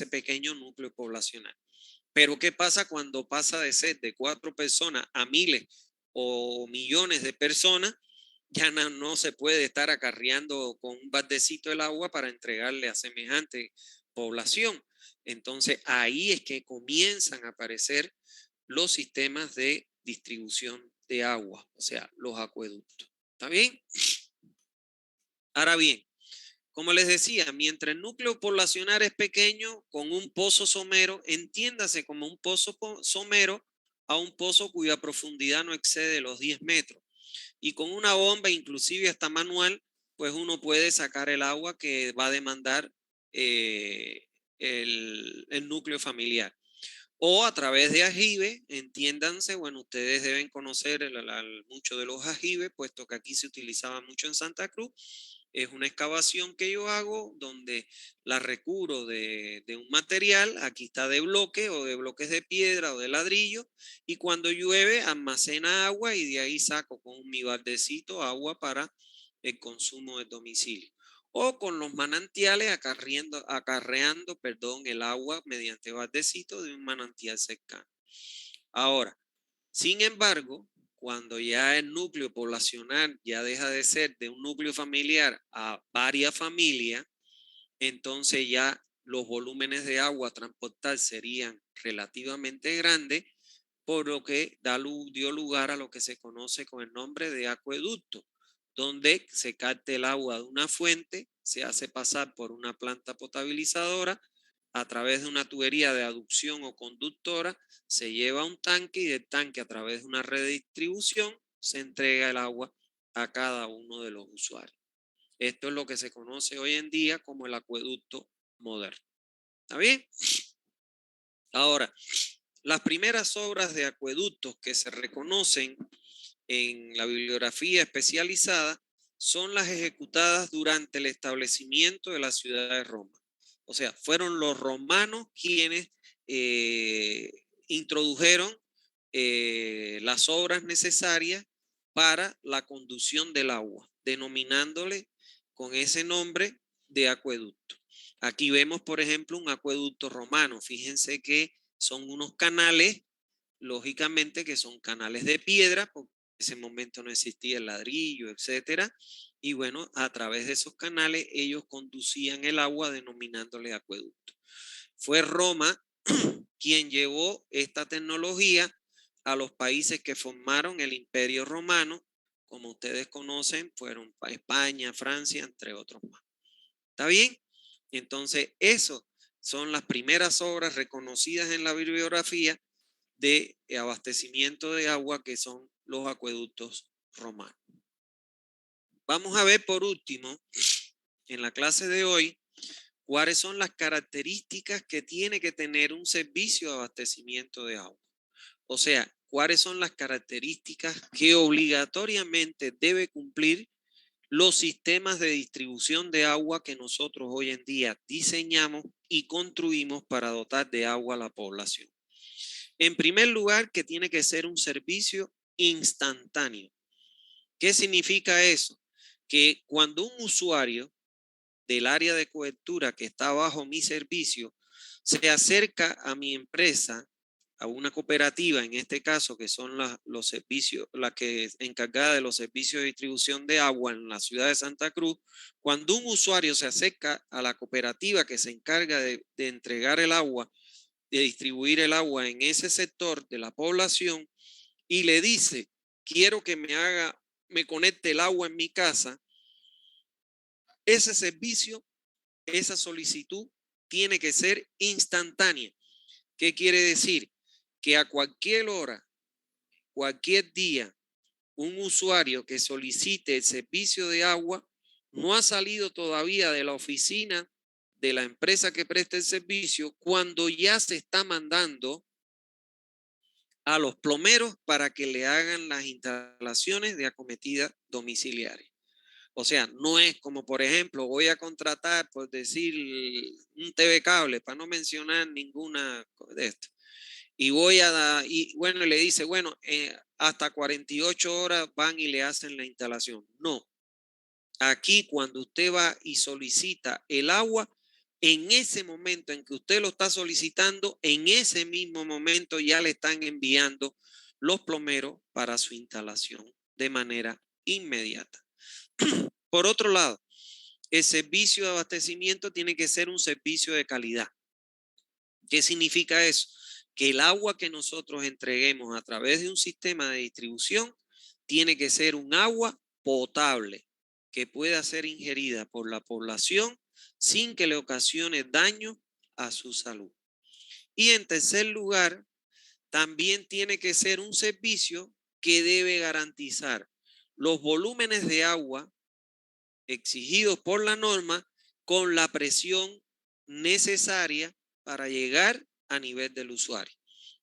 pequeño núcleo poblacional. Pero ¿qué pasa cuando pasa de ser de 4 personas a miles o millones de personas? Ya no se puede estar acarreando con un baldecito el agua para entregarle a semejante población. Entonces ahí es que comienzan a aparecer los sistemas de distribución de agua, o sea, los acueductos. ¿Está bien? Ahora bien, como les decía, mientras el núcleo poblacional es pequeño, con un pozo somero, entiéndase como un pozo somero a un pozo cuya profundidad no excede los 10 metros. Y con una bomba, inclusive hasta manual, pues uno puede sacar el agua que va a demandar el núcleo familiar. O a través de ajibe, entiéndanse, bueno, ustedes deben conocer mucho de los ajibes, puesto que aquí se utilizaba mucho en Santa Cruz. Es una excavación que yo hago donde la recubro de un material, aquí está de bloque o de bloques de piedra o de ladrillo, y cuando llueve almacena agua y de ahí saco con mi baldecito agua para el consumo del domicilio. O con los manantiales acarreando el agua mediante baldecito de un manantial cercano. Ahora, Sin embargo, cuando ya el núcleo poblacional ya deja de ser de un núcleo familiar a varias familias, entonces ya los volúmenes de agua a transportar serían relativamente grandes, por lo que dio lugar a lo que se conoce con el nombre de acueducto, donde se capta el agua de una fuente, se hace pasar por una planta potabilizadora, a través de una tubería de aducción o conductora, se lleva a un tanque y del tanque a través de una red de distribución se entrega el agua a cada uno de los usuarios. Esto es lo que se conoce hoy en día como el acueducto moderno. ¿Está bien? Ahora, las primeras obras de acueductos que se reconocen en la bibliografía especializada son las ejecutadas durante el establecimiento de la ciudad de Roma. O sea, fueron los romanos quienes introdujeron las obras necesarias para la conducción del agua, denominándole con ese nombre de acueducto. Aquí vemos, por ejemplo, un acueducto romano. Fíjense que son unos canales, lógicamente que son canales de piedra, porque en ese momento no existía el ladrillo, etcétera. Y bueno, a través de esos canales ellos conducían el agua denominándole acueducto. Fue Roma quien llevó esta tecnología a los países que formaron el Imperio Romano, como ustedes conocen, fueron España, Francia, entre otros más. ¿Está bien? Entonces, eso son las primeras obras reconocidas en la bibliografía de abastecimiento de agua, que son los acueductos romanos. Vamos a ver por último, en la clase de hoy, cuáles son las características que tiene que tener un servicio de abastecimiento de agua. O sea, cuáles son las características que obligatoriamente debe cumplir los sistemas de distribución de agua que nosotros hoy en día diseñamos y construimos para dotar de agua a la población. En primer lugar, que tiene que ser un servicio instantáneo. ¿Qué significa eso? Que cuando un usuario del área de cobertura que está bajo mi servicio se acerca a mi empresa, a una cooperativa, en este caso, que son los servicios, la que es encargada de los servicios de distribución de agua en la ciudad de Santa Cruz, cuando un usuario se acerca a la cooperativa que se encarga de entregar el agua, de distribuir el agua en ese sector de la población y le dice, quiero que me conecte el agua en mi casa, ese servicio, esa solicitud tiene que ser instantánea. ¿Qué quiere decir? Que a cualquier hora, cualquier día, un usuario que solicite el servicio de agua no ha salido todavía de la oficina de la empresa que presta el servicio cuando ya se está mandando a los plomeros para que le hagan las instalaciones de acometida domiciliaria. O sea, no es como, por ejemplo, voy a contratar, por decir, un TV cable, para no mencionar ninguna de esto. Y bueno, le dice, bueno, hasta 48 horas van y le hacen la instalación. No. Aquí, cuando usted va y solicita el agua, en ese momento en que usted lo está solicitando, en ese mismo momento ya le están enviando los plomeros para su instalación de manera inmediata. Por otro lado, el servicio de abastecimiento tiene que ser un servicio de calidad. ¿Qué significa eso? Que el agua que nosotros entreguemos a través de un sistema de distribución tiene que ser un agua potable, que pueda ser ingerida por la población sin que le ocasione daño a su salud. Y en tercer lugar, también tiene que ser un servicio que debe garantizar los volúmenes de agua exigidos por la norma con la presión necesaria para llegar a nivel del usuario.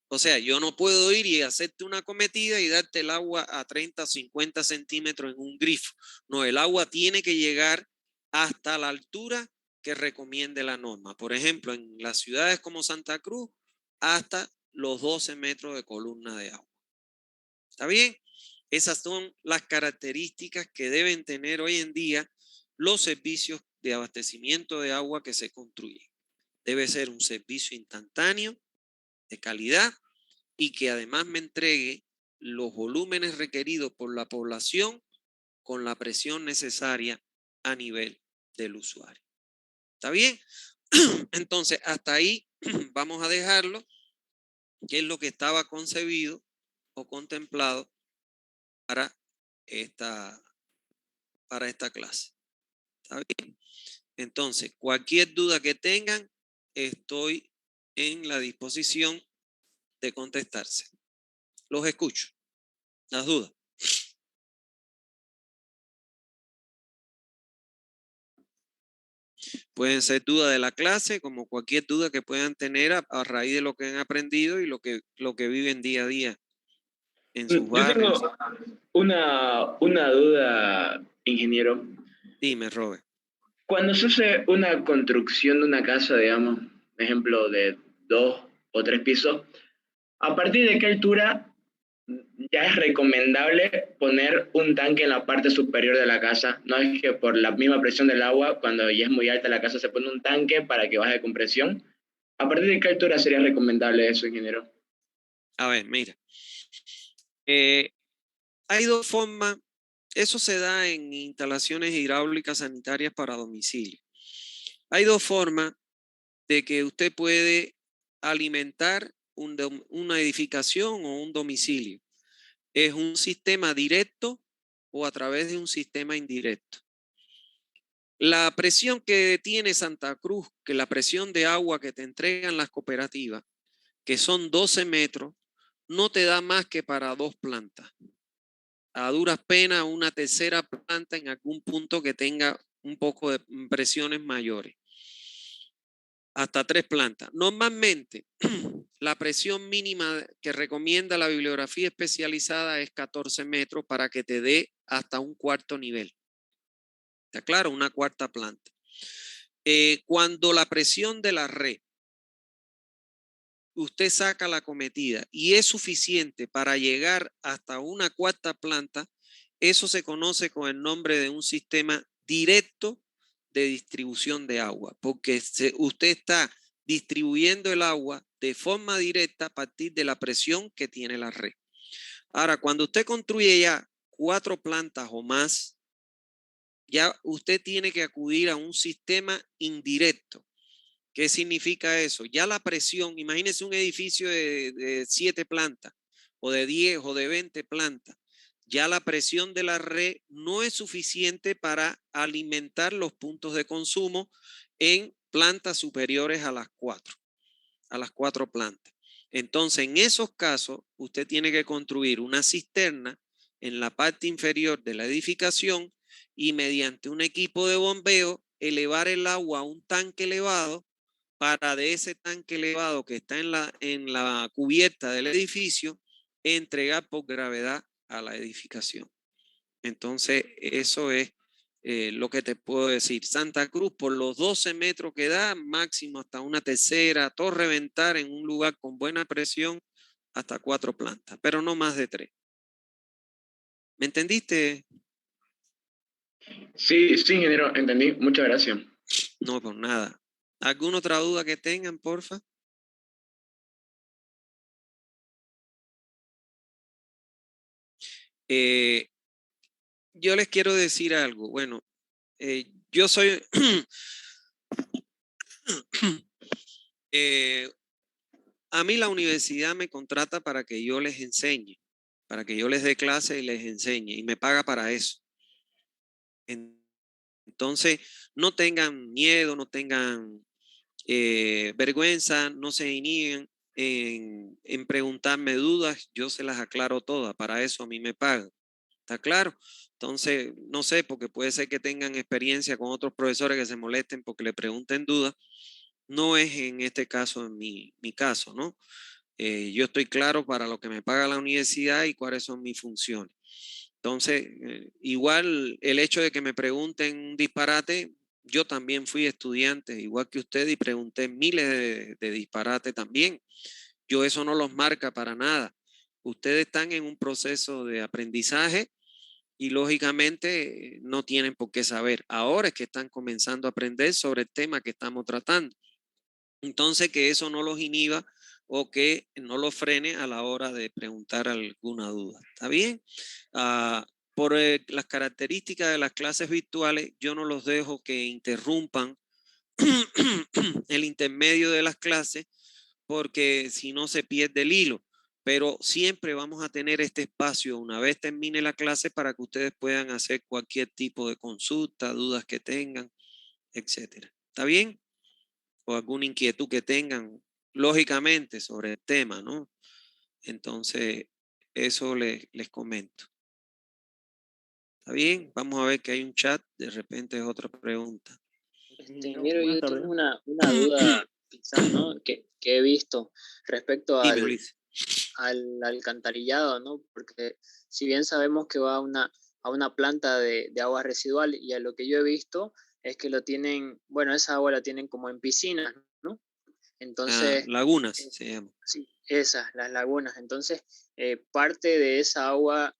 O sea, yo no puedo ir y hacerte una cometida y darte el agua a 30, 50 centímetros en un grifo. No, el agua tiene que llegar hasta la altura que recomiende la norma. Por ejemplo, en las ciudades como Santa Cruz, hasta los 12 metros de columna de agua. ¿Está bien? Esas son las características que deben tener hoy en día los servicios de abastecimiento de agua que se construyen. Debe ser un servicio instantáneo, de calidad, y que además me entregue los volúmenes requeridos por la población con la presión necesaria a nivel del usuario. ¿Está bien? Entonces, hasta ahí vamos a dejarlo, que es lo que estaba concebido o contemplado para esta clase. ¿Está bien? Entonces, cualquier duda que tengan, estoy en la disposición de contestarse. Los escucho. Las dudas. Pueden ser dudas de la clase, como cualquier duda que puedan tener a raíz de lo que han aprendido y lo que viven día a día en sus Yo barrios. tengo una duda, ingeniero. Dime, Robert. Cuando se hace una construcción de una casa, digamos, ejemplo de 2 o 3 pisos, ¿a partir de qué altura ya es recomendable poner un tanque en la parte superior de la casa? No es que por la misma presión del agua, cuando ya es muy alta la casa, se pone un tanque para que baje con presión. ¿A partir de qué altura sería recomendable eso, ingeniero? A ver, mira. Hay dos formas. Eso se da en instalaciones hidráulicas sanitarias para domicilio. Hay dos formas de que usted puede alimentar una edificación o un domicilio. Es un sistema directo o a través de un sistema indirecto. La presión que tiene Santa Cruz, que la presión de agua que te entregan las cooperativas, que son 12 metros, no te da más que para 2 plantas. A duras penas, una tercera planta en algún punto que tenga un poco de presiones mayores. Hasta 3 plantas. Normalmente, la presión mínima que recomienda la bibliografía especializada es 14 metros para que te dé hasta un cuarto nivel. ¿Está claro? Una cuarta planta. Cuando la presión de la red, usted saca la cometida y es suficiente para llegar hasta una cuarta planta, eso se conoce con el nombre de un sistema directo de distribución de agua, porque usted está distribuyendo el agua de forma directa a partir de la presión que tiene la red. Ahora, cuando usted construye ya 4 plantas o más, ya usted tiene que acudir a un sistema indirecto. ¿Qué significa eso? Ya la presión, imagínese un edificio de 7 plantas o de 10 o de 20 plantas. Ya la presión de la red no es suficiente para alimentar los puntos de consumo en plantas superiores a las 4 plantas. Entonces, en esos casos, usted tiene que construir una cisterna en la parte inferior de la edificación y mediante un equipo de bombeo elevar el agua a un tanque elevado para de ese tanque elevado que está en la cubierta del edificio entregar por gravedad a la edificación. Entonces, eso es lo que te puedo decir. Santa Cruz, por los 12 metros que da, máximo hasta una tercera, torre ventar en un lugar con buena presión, hasta 4 plantas, pero no más de 3. ¿Me entendiste? Sí, sí, ingeniero, entendí. Muchas gracias. No, por nada. ¿Alguna otra duda que tengan, porfa? Yo les quiero decir algo. Bueno, yo soy... a mí la universidad me contrata para que yo les enseñe, para que yo les dé clase y les enseñe, y me paga para eso. Entonces, no tengan miedo, no tengan vergüenza, no se inhiben en preguntarme dudas, yo se las aclaro todas, para eso a mí me pagan. ¿Está claro? Entonces, no sé, porque puede ser que tengan experiencia con otros profesores que se molesten porque le pregunten dudas. No es en este caso, en mi caso, ¿no? Yo estoy claro para lo que me paga la universidad y cuáles son mis funciones. Entonces, igual el hecho de que me pregunten un disparate, yo también fui estudiante, igual que usted, y pregunté miles de disparates también. Yo eso no los marca para nada. Ustedes están en un proceso de aprendizaje y lógicamente no tienen por qué saber. Ahora es que están comenzando a aprender sobre el tema que estamos tratando. Entonces, que eso no los inhiba o que no lo frene a la hora de preguntar alguna duda. ¿Está bien? Por las características de las clases virtuales, yo no los dejo que interrumpan el intermedio de las clases, porque si no se pierde el hilo. Pero siempre vamos a tener este espacio una vez termine la clase para que ustedes puedan hacer cualquier tipo de consulta, dudas que tengan, etcétera. ¿Está bien? O alguna inquietud que tengan, lógicamente, sobre el tema, ¿no? Entonces, eso les comento. ¿Está bien? Vamos a ver que hay un chat, de repente es otra pregunta. Miro, yo tengo una duda, quizás, ¿no? Que he visto respecto Dime, Ulises. al alcantarillado, ¿no? Porque si bien sabemos que va a una planta de agua residual, y a lo que yo he visto es que lo tienen, bueno, esa agua la tienen como en piscinas, ¿no? Entonces, lagunas se llama. sí, esas, las lagunas. Entonces, parte de esa agua,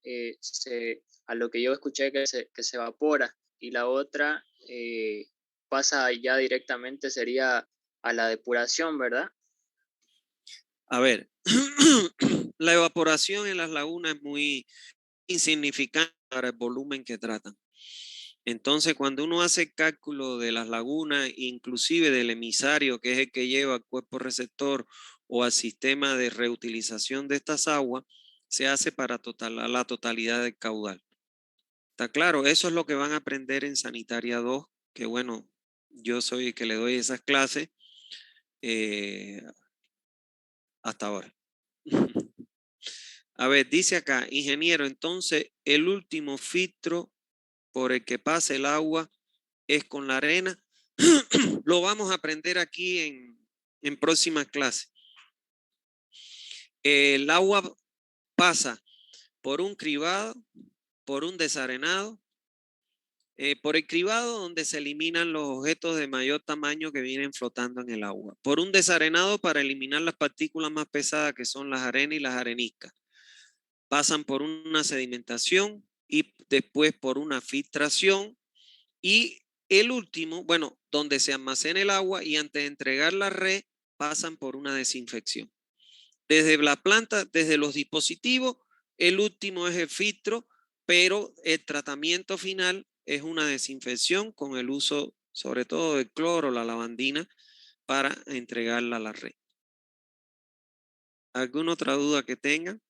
a lo que yo escuché, que se evapora, y la otra pasa ya directamente, sería a la depuración, ¿verdad? A ver, la evaporación en las lagunas es muy insignificante para el volumen que tratan. Entonces, cuando uno hace cálculo de las lagunas, inclusive del emisario, que es el que lleva al cuerpo receptor o al sistema de reutilización de estas aguas, se hace para la totalidad del caudal. ¿Está claro? Eso es lo que van a aprender en Sanitaria 2, que bueno, yo soy el que le doy esas clases hasta ahora. A ver, dice acá, ingeniero, entonces el último filtro por el que pasa el agua es con la arena. Lo vamos a aprender aquí en próximas clases. El agua pasa por un cribado, por un desarenado, por el cribado donde se eliminan los objetos de mayor tamaño que vienen flotando en el agua, por un desarenado para eliminar las partículas más pesadas que son las arenas y las areniscas. Pasan por una sedimentación y después por una filtración, y el último, bueno, donde se almacena el agua, y antes de entregar la red pasan por una desinfección. Desde la planta, desde los dispositivos, el último es el filtro, pero el tratamiento final es una desinfección con el uso sobre todo del cloro, la lavandina, para entregarla a la red. ¿Alguna otra duda que tengan?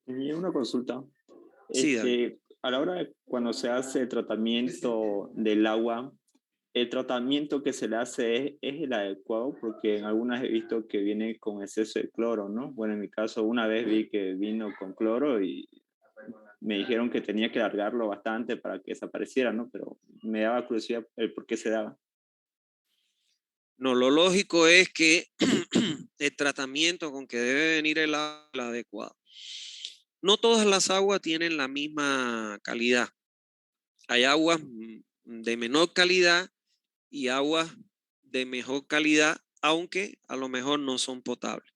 Tenía una consulta. Sí, David. A la hora de cuando se hace el tratamiento del agua, ¿el tratamiento que se le hace es el adecuado? Porque en algunas he visto que viene con exceso de cloro, ¿no? Bueno, en mi caso una vez vi que vino con cloro y me dijeron que tenía que largarlo bastante para que desapareciera, ¿no? Pero me daba curiosidad el por qué se daba. No, lo lógico es que el tratamiento con que debe venir el agua es el adecuado. No todas las aguas tienen la misma calidad. Hay aguas de menor calidad y aguas de mejor calidad, aunque a lo mejor no son potables.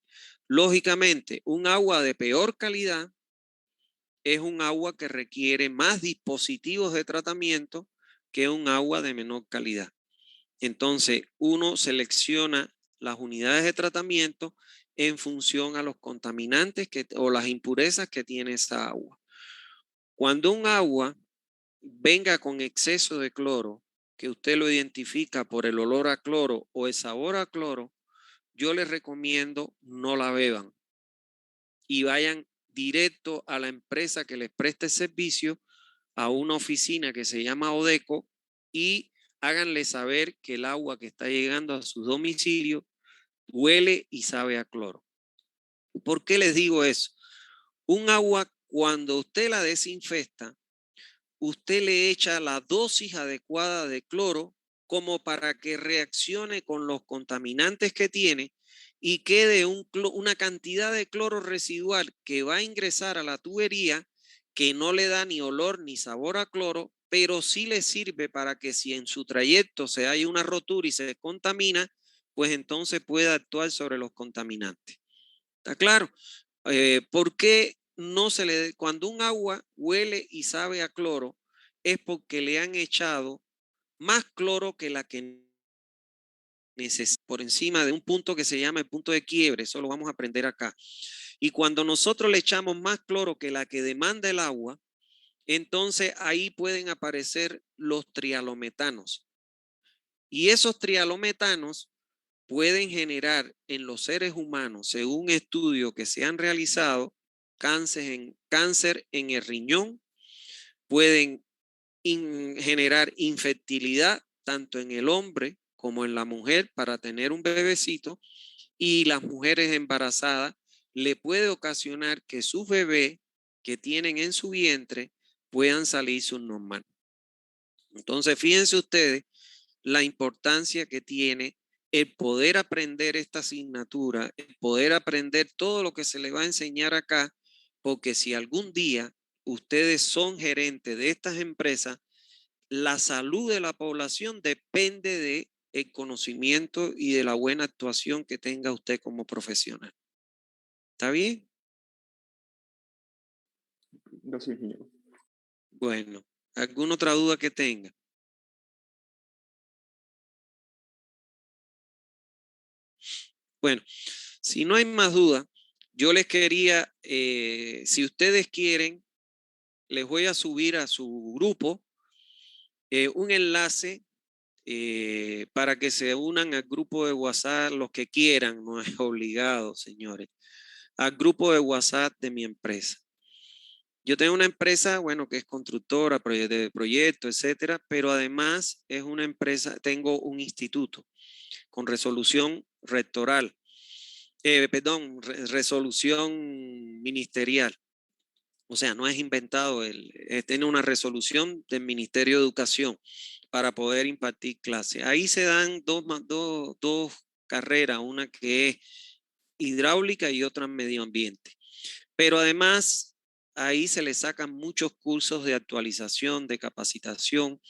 Lógicamente, un agua de peor calidad es un agua que requiere más dispositivos de tratamiento que un agua de menor calidad. Entonces, uno selecciona las unidades de tratamiento en función a los contaminantes o las impurezas que tiene esa agua. Cuando un agua venga con exceso de cloro, que usted lo identifica por el olor a cloro o el sabor a cloro, yo les recomiendo no la beban y vayan directo a la empresa que les preste el servicio, a una oficina que se llama Odeco, y háganle saber que el agua que está llegando a su domicilio huele y sabe a cloro. ¿Por qué les digo eso? Un agua, cuando usted la desinfecta, usted le echa la dosis adecuada de cloro como para que reaccione con los contaminantes que tiene y quede una cantidad de cloro residual que va a ingresar a la tubería, que no le da ni olor ni sabor a cloro, pero sí le sirve para que si en su trayecto se hay una rotura y se contamina, pues entonces pueda actuar sobre los contaminantes. ¿Está claro? ¿Por qué no se le, cuando un agua huele y sabe a cloro, es porque le han echado más cloro que la que por encima de un punto que se llama el punto de quiebre. Eso lo vamos a aprender acá. Y cuando nosotros le echamos más cloro que la que demanda el agua, entonces ahí pueden aparecer los trialometanos. Y esos trialometanos pueden generar en los seres humanos, según estudios que se han realizado, cáncer en el riñón, pueden generar infertilidad tanto en el hombre como en la mujer para tener un bebecito, y las mujeres embarazadas le puede ocasionar que sus bebés que tienen en su vientre puedan salir subnormal. Entonces, fíjense ustedes la importancia que tiene el poder aprender esta asignatura, el poder aprender todo lo que se le va a enseñar acá, porque si algún día ustedes son gerentes de estas empresas, la salud de la población depende de el conocimiento y de la buena actuación que tenga usted como profesional. ¿Está bien? Gracias, ingeniero. Bueno, ¿alguna otra duda que tenga? Bueno, si no hay más duda, yo les quería, si ustedes quieren, les voy a subir a su grupo un enlace para que se unan al grupo de WhatsApp los que quieran, no es obligado, señores, al grupo de WhatsApp de mi empresa. Yo tengo una empresa, bueno, que es constructora de proyectos, etcétera, pero además es una empresa, tengo un instituto con resolución rectoral, resolución ministerial. O sea, no es inventado, tiene una resolución del Ministerio de Educación para poder impartir clases. Ahí se dan dos carreras, una que es hidráulica y otra medio ambiente. Pero además, ahí se le sacan muchos cursos de actualización, de capacitación.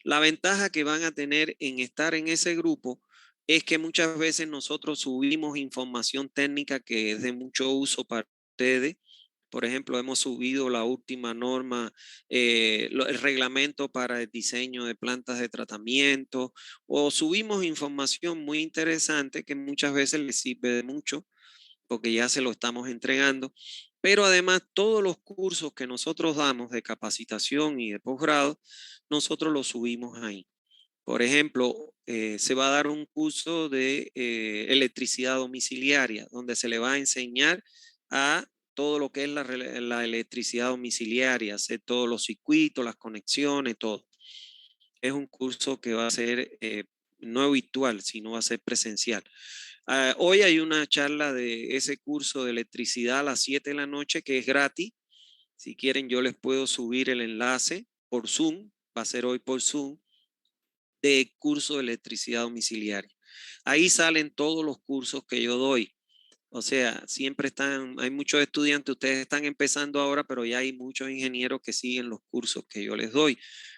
La ventaja que van a tener en estar en ese grupo es que muchas veces nosotros subimos información técnica que es de mucho uso para ustedes. Por ejemplo, hemos subido la última norma, el reglamento para el diseño de plantas de tratamiento, o subimos información muy interesante que muchas veces les sirve de mucho porque ya se lo estamos entregando. Pero además, todos los cursos que nosotros damos de capacitación y de posgrado, nosotros los subimos ahí. Por ejemplo, se va a dar un curso de electricidad domiciliaria, donde se le va a enseñar a todo lo que es la electricidad domiciliaria, hacer todos los circuitos, las conexiones, todo. Es un curso que va a ser no virtual, sino va a ser presencial. Hoy hay una charla de ese curso de electricidad a las 7 de la noche que es gratis. Si quieren, yo les puedo subir el enlace por Zoom. Va a ser hoy por Zoom de curso de electricidad domiciliaria. Ahí salen todos los cursos que yo doy. O sea, siempre hay muchos estudiantes, ustedes están empezando ahora, pero ya hay muchos ingenieros que siguen los cursos que yo les doy.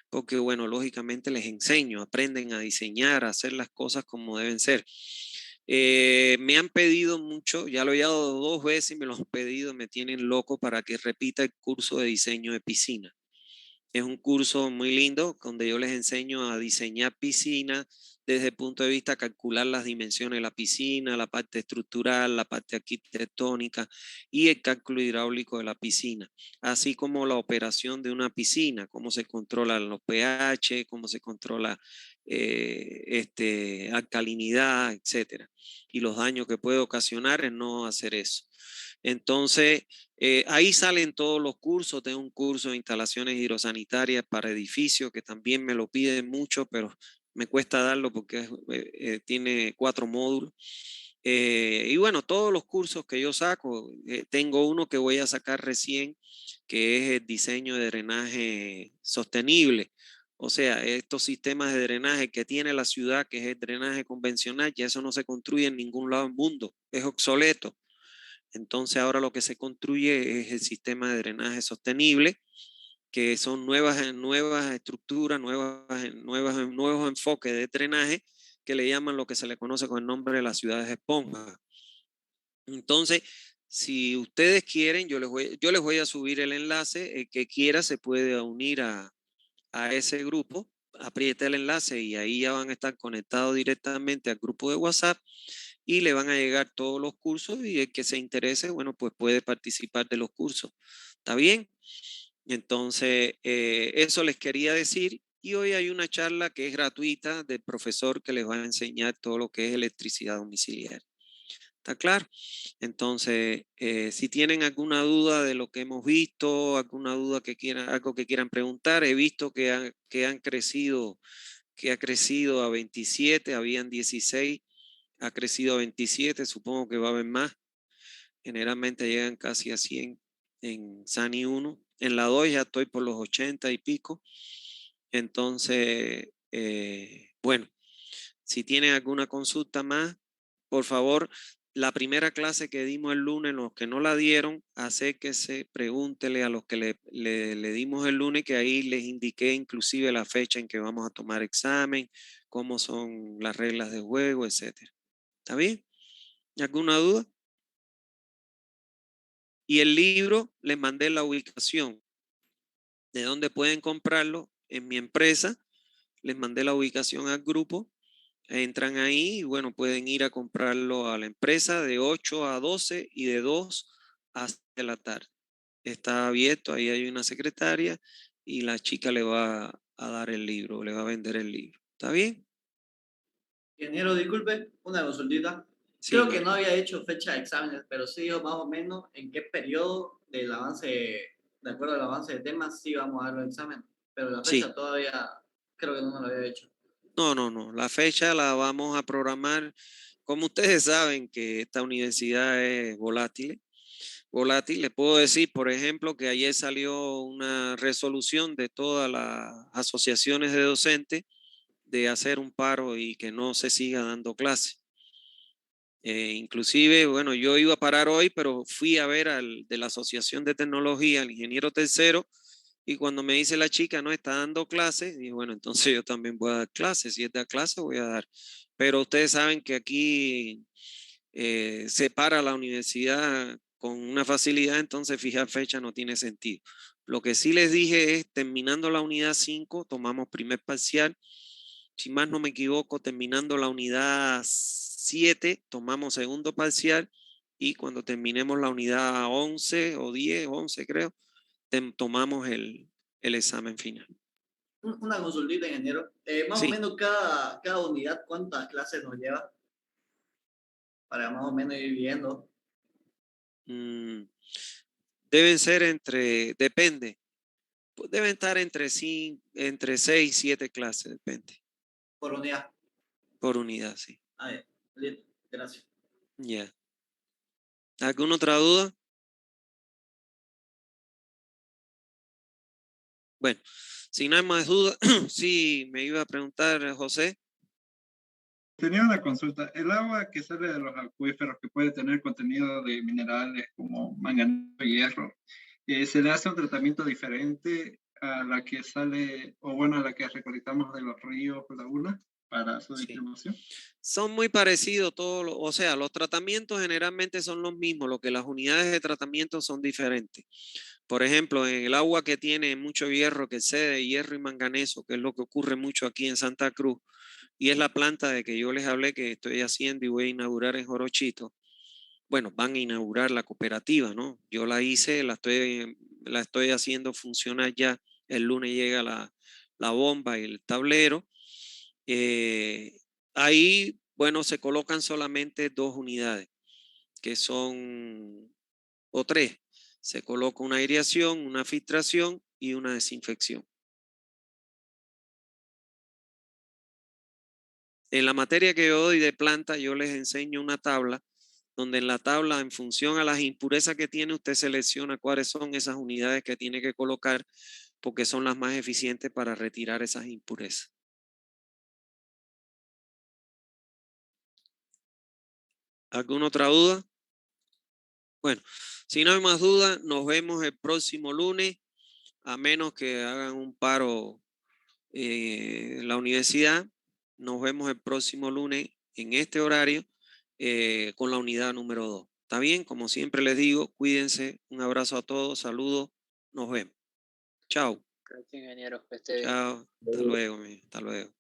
Porque, bueno, lógicamente les enseño, aprenden a diseñar, a hacer las cosas como deben ser. Me han pedido mucho, ya lo he dado 2 veces y me lo han pedido, me tienen loco para que repita el curso de diseño de piscina. Es un curso muy lindo donde yo les enseño a diseñar piscinas desde el punto de vista de calcular las dimensiones de la piscina, la parte estructural, la parte arquitectónica y el cálculo hidráulico de la piscina, así como la operación de una piscina, cómo se controlan los pH, cómo se controla alcalinidad, etcétera, y los daños que puede ocasionar en no hacer eso. Entonces, ahí salen todos los cursos. Tengo un curso de instalaciones hidrosanitarias para edificios que también me lo piden mucho, pero me cuesta darlo porque tiene 4 módulos. Y bueno, todos los cursos que yo saco, tengo uno que voy a sacar recién, que es el diseño de drenaje sostenible. O sea, estos sistemas de drenaje que tiene la ciudad, que es el drenaje convencional, ya eso no se construye en ningún lado del mundo, es obsoleto. Entonces ahora lo que se construye es el sistema de drenaje sostenible, que son nuevas estructuras, nuevos enfoques de drenaje que le llaman lo que se le conoce con el nombre de las ciudades esponjas. Entonces, si ustedes quieren, yo les voy a subir el enlace. El que quiera se puede unir a ese grupo. apriete el enlace y ahí ya van a estar conectados directamente al grupo de WhatsApp y le van a llegar todos los cursos y el que se interese, bueno, pues puede participar de los cursos. ¿Está bien? Entonces, eso les quería decir. Y hoy hay una charla que es gratuita del profesor que les va a enseñar todo lo que es electricidad domiciliaria. ¿Está claro? Entonces, si tienen alguna duda de lo que hemos visto, alguna duda que quieran, algo que quieran preguntar, he visto que ha crecido a 27, habían 16, ha crecido a 27, supongo que va a haber más. Generalmente llegan casi a 100 en SANI 1. En la 2 ya estoy por los 80 y pico. Entonces, bueno, si tienen alguna consulta más, por favor, la primera clase que dimos el lunes, los que no la dieron, acérquese, pregúntele a los que le dimos el lunes, que ahí les indiqué inclusive la fecha en que vamos a tomar examen, cómo son las reglas de juego, etcétera. ¿Está bien? ¿Alguna duda? Y el libro, les mandé la ubicación de dónde pueden comprarlo en mi empresa. Les mandé la ubicación al grupo. Entran ahí y bueno, pueden ir a comprarlo a la empresa de 8 a 12 y de 2 hasta la tarde. Está abierto, ahí hay una secretaria y la chica le va a dar el libro, le va a vender el libro. ¿Está bien? Ingeniero, disculpe, una consultita. Sí, Creo que Mario. no había hecho fecha de exámenes, pero sí más o menos en qué periodo del avance, de acuerdo al avance de temas, sí vamos a dar los exámenes. Pero la Sí. fecha todavía creo que no me lo había hecho. No. La fecha la vamos a programar. Como ustedes saben que esta universidad es volátil. Les puedo decir, por ejemplo, que ayer salió una resolución de todas las asociaciones de docentes de hacer un paro y que no se siga dando clase. Inclusive, bueno, yo iba a parar hoy, pero fui a ver al de la Asociación de Tecnología, al ingeniero tercero, y cuando me dice la chica, no está dando clase, dije, bueno, entonces yo también voy a dar clase. Si es dar clase, voy a dar. Pero ustedes saben que aquí se para la universidad con una facilidad, entonces fijar fecha no tiene sentido. Lo que sí les dije es, terminando la unidad 5, tomamos primer parcial. Si más no me equivoco, terminando la unidad 7, tomamos segundo parcial. Y cuando terminemos la unidad 11 o 10, 11 creo, tomamos el examen final. Una consultita, ingeniero. Más o Sí. menos cada unidad, ¿cuántas clases nos lleva? Para más o menos ir viendo. Deben ser depende. Deben estar entre 6 y 7 clases, depende. Por unidad. Por unidad, sí. Listo. Gracias. Ya. ¿Alguna otra duda? Bueno, si no hay más dudas, sí, me iba a preguntar José. Tenía una consulta. El agua que sale de los acuíferos, que puede tener contenido de minerales como manganeso y hierro, ¿se le hace un tratamiento diferente a la que sale, o bueno, a la que recolectamos de los ríos o lagunas para su distribución? Son muy parecidos todos, o sea, los tratamientos generalmente son los mismos, lo que las unidades de tratamiento son diferentes. Por ejemplo, en el agua que tiene mucho hierro, que excede de hierro y manganeso, que es lo que ocurre mucho aquí en Santa Cruz, y es la planta de que yo les hablé que estoy haciendo y voy a inaugurar en Jorochito. Bueno, van a inaugurar la cooperativa, ¿no? Yo la hice, la estoy haciendo funcionar ya. El lunes llega la bomba y el tablero. Ahí, bueno, se colocan solamente 2 unidades, que son, o 3. Se coloca una aireación, una filtración y una desinfección. En la materia que yo doy de planta, yo les enseño una tabla, donde en la tabla, en función a las impurezas que tiene, usted selecciona cuáles son esas unidades que tiene que colocar, porque son las más eficientes para retirar esas impurezas. ¿Alguna otra duda? Bueno, si no hay más dudas, nos vemos el próximo lunes, a menos que hagan un paro en la universidad. Nos vemos el próximo lunes en este horario con la unidad número 2. ¿Está bien? Como siempre les digo, cuídense. Un abrazo a todos, saludos, nos vemos. Chao. Gracias, ingeniero. Que esté bien. Chao. Hasta luego, hasta luego.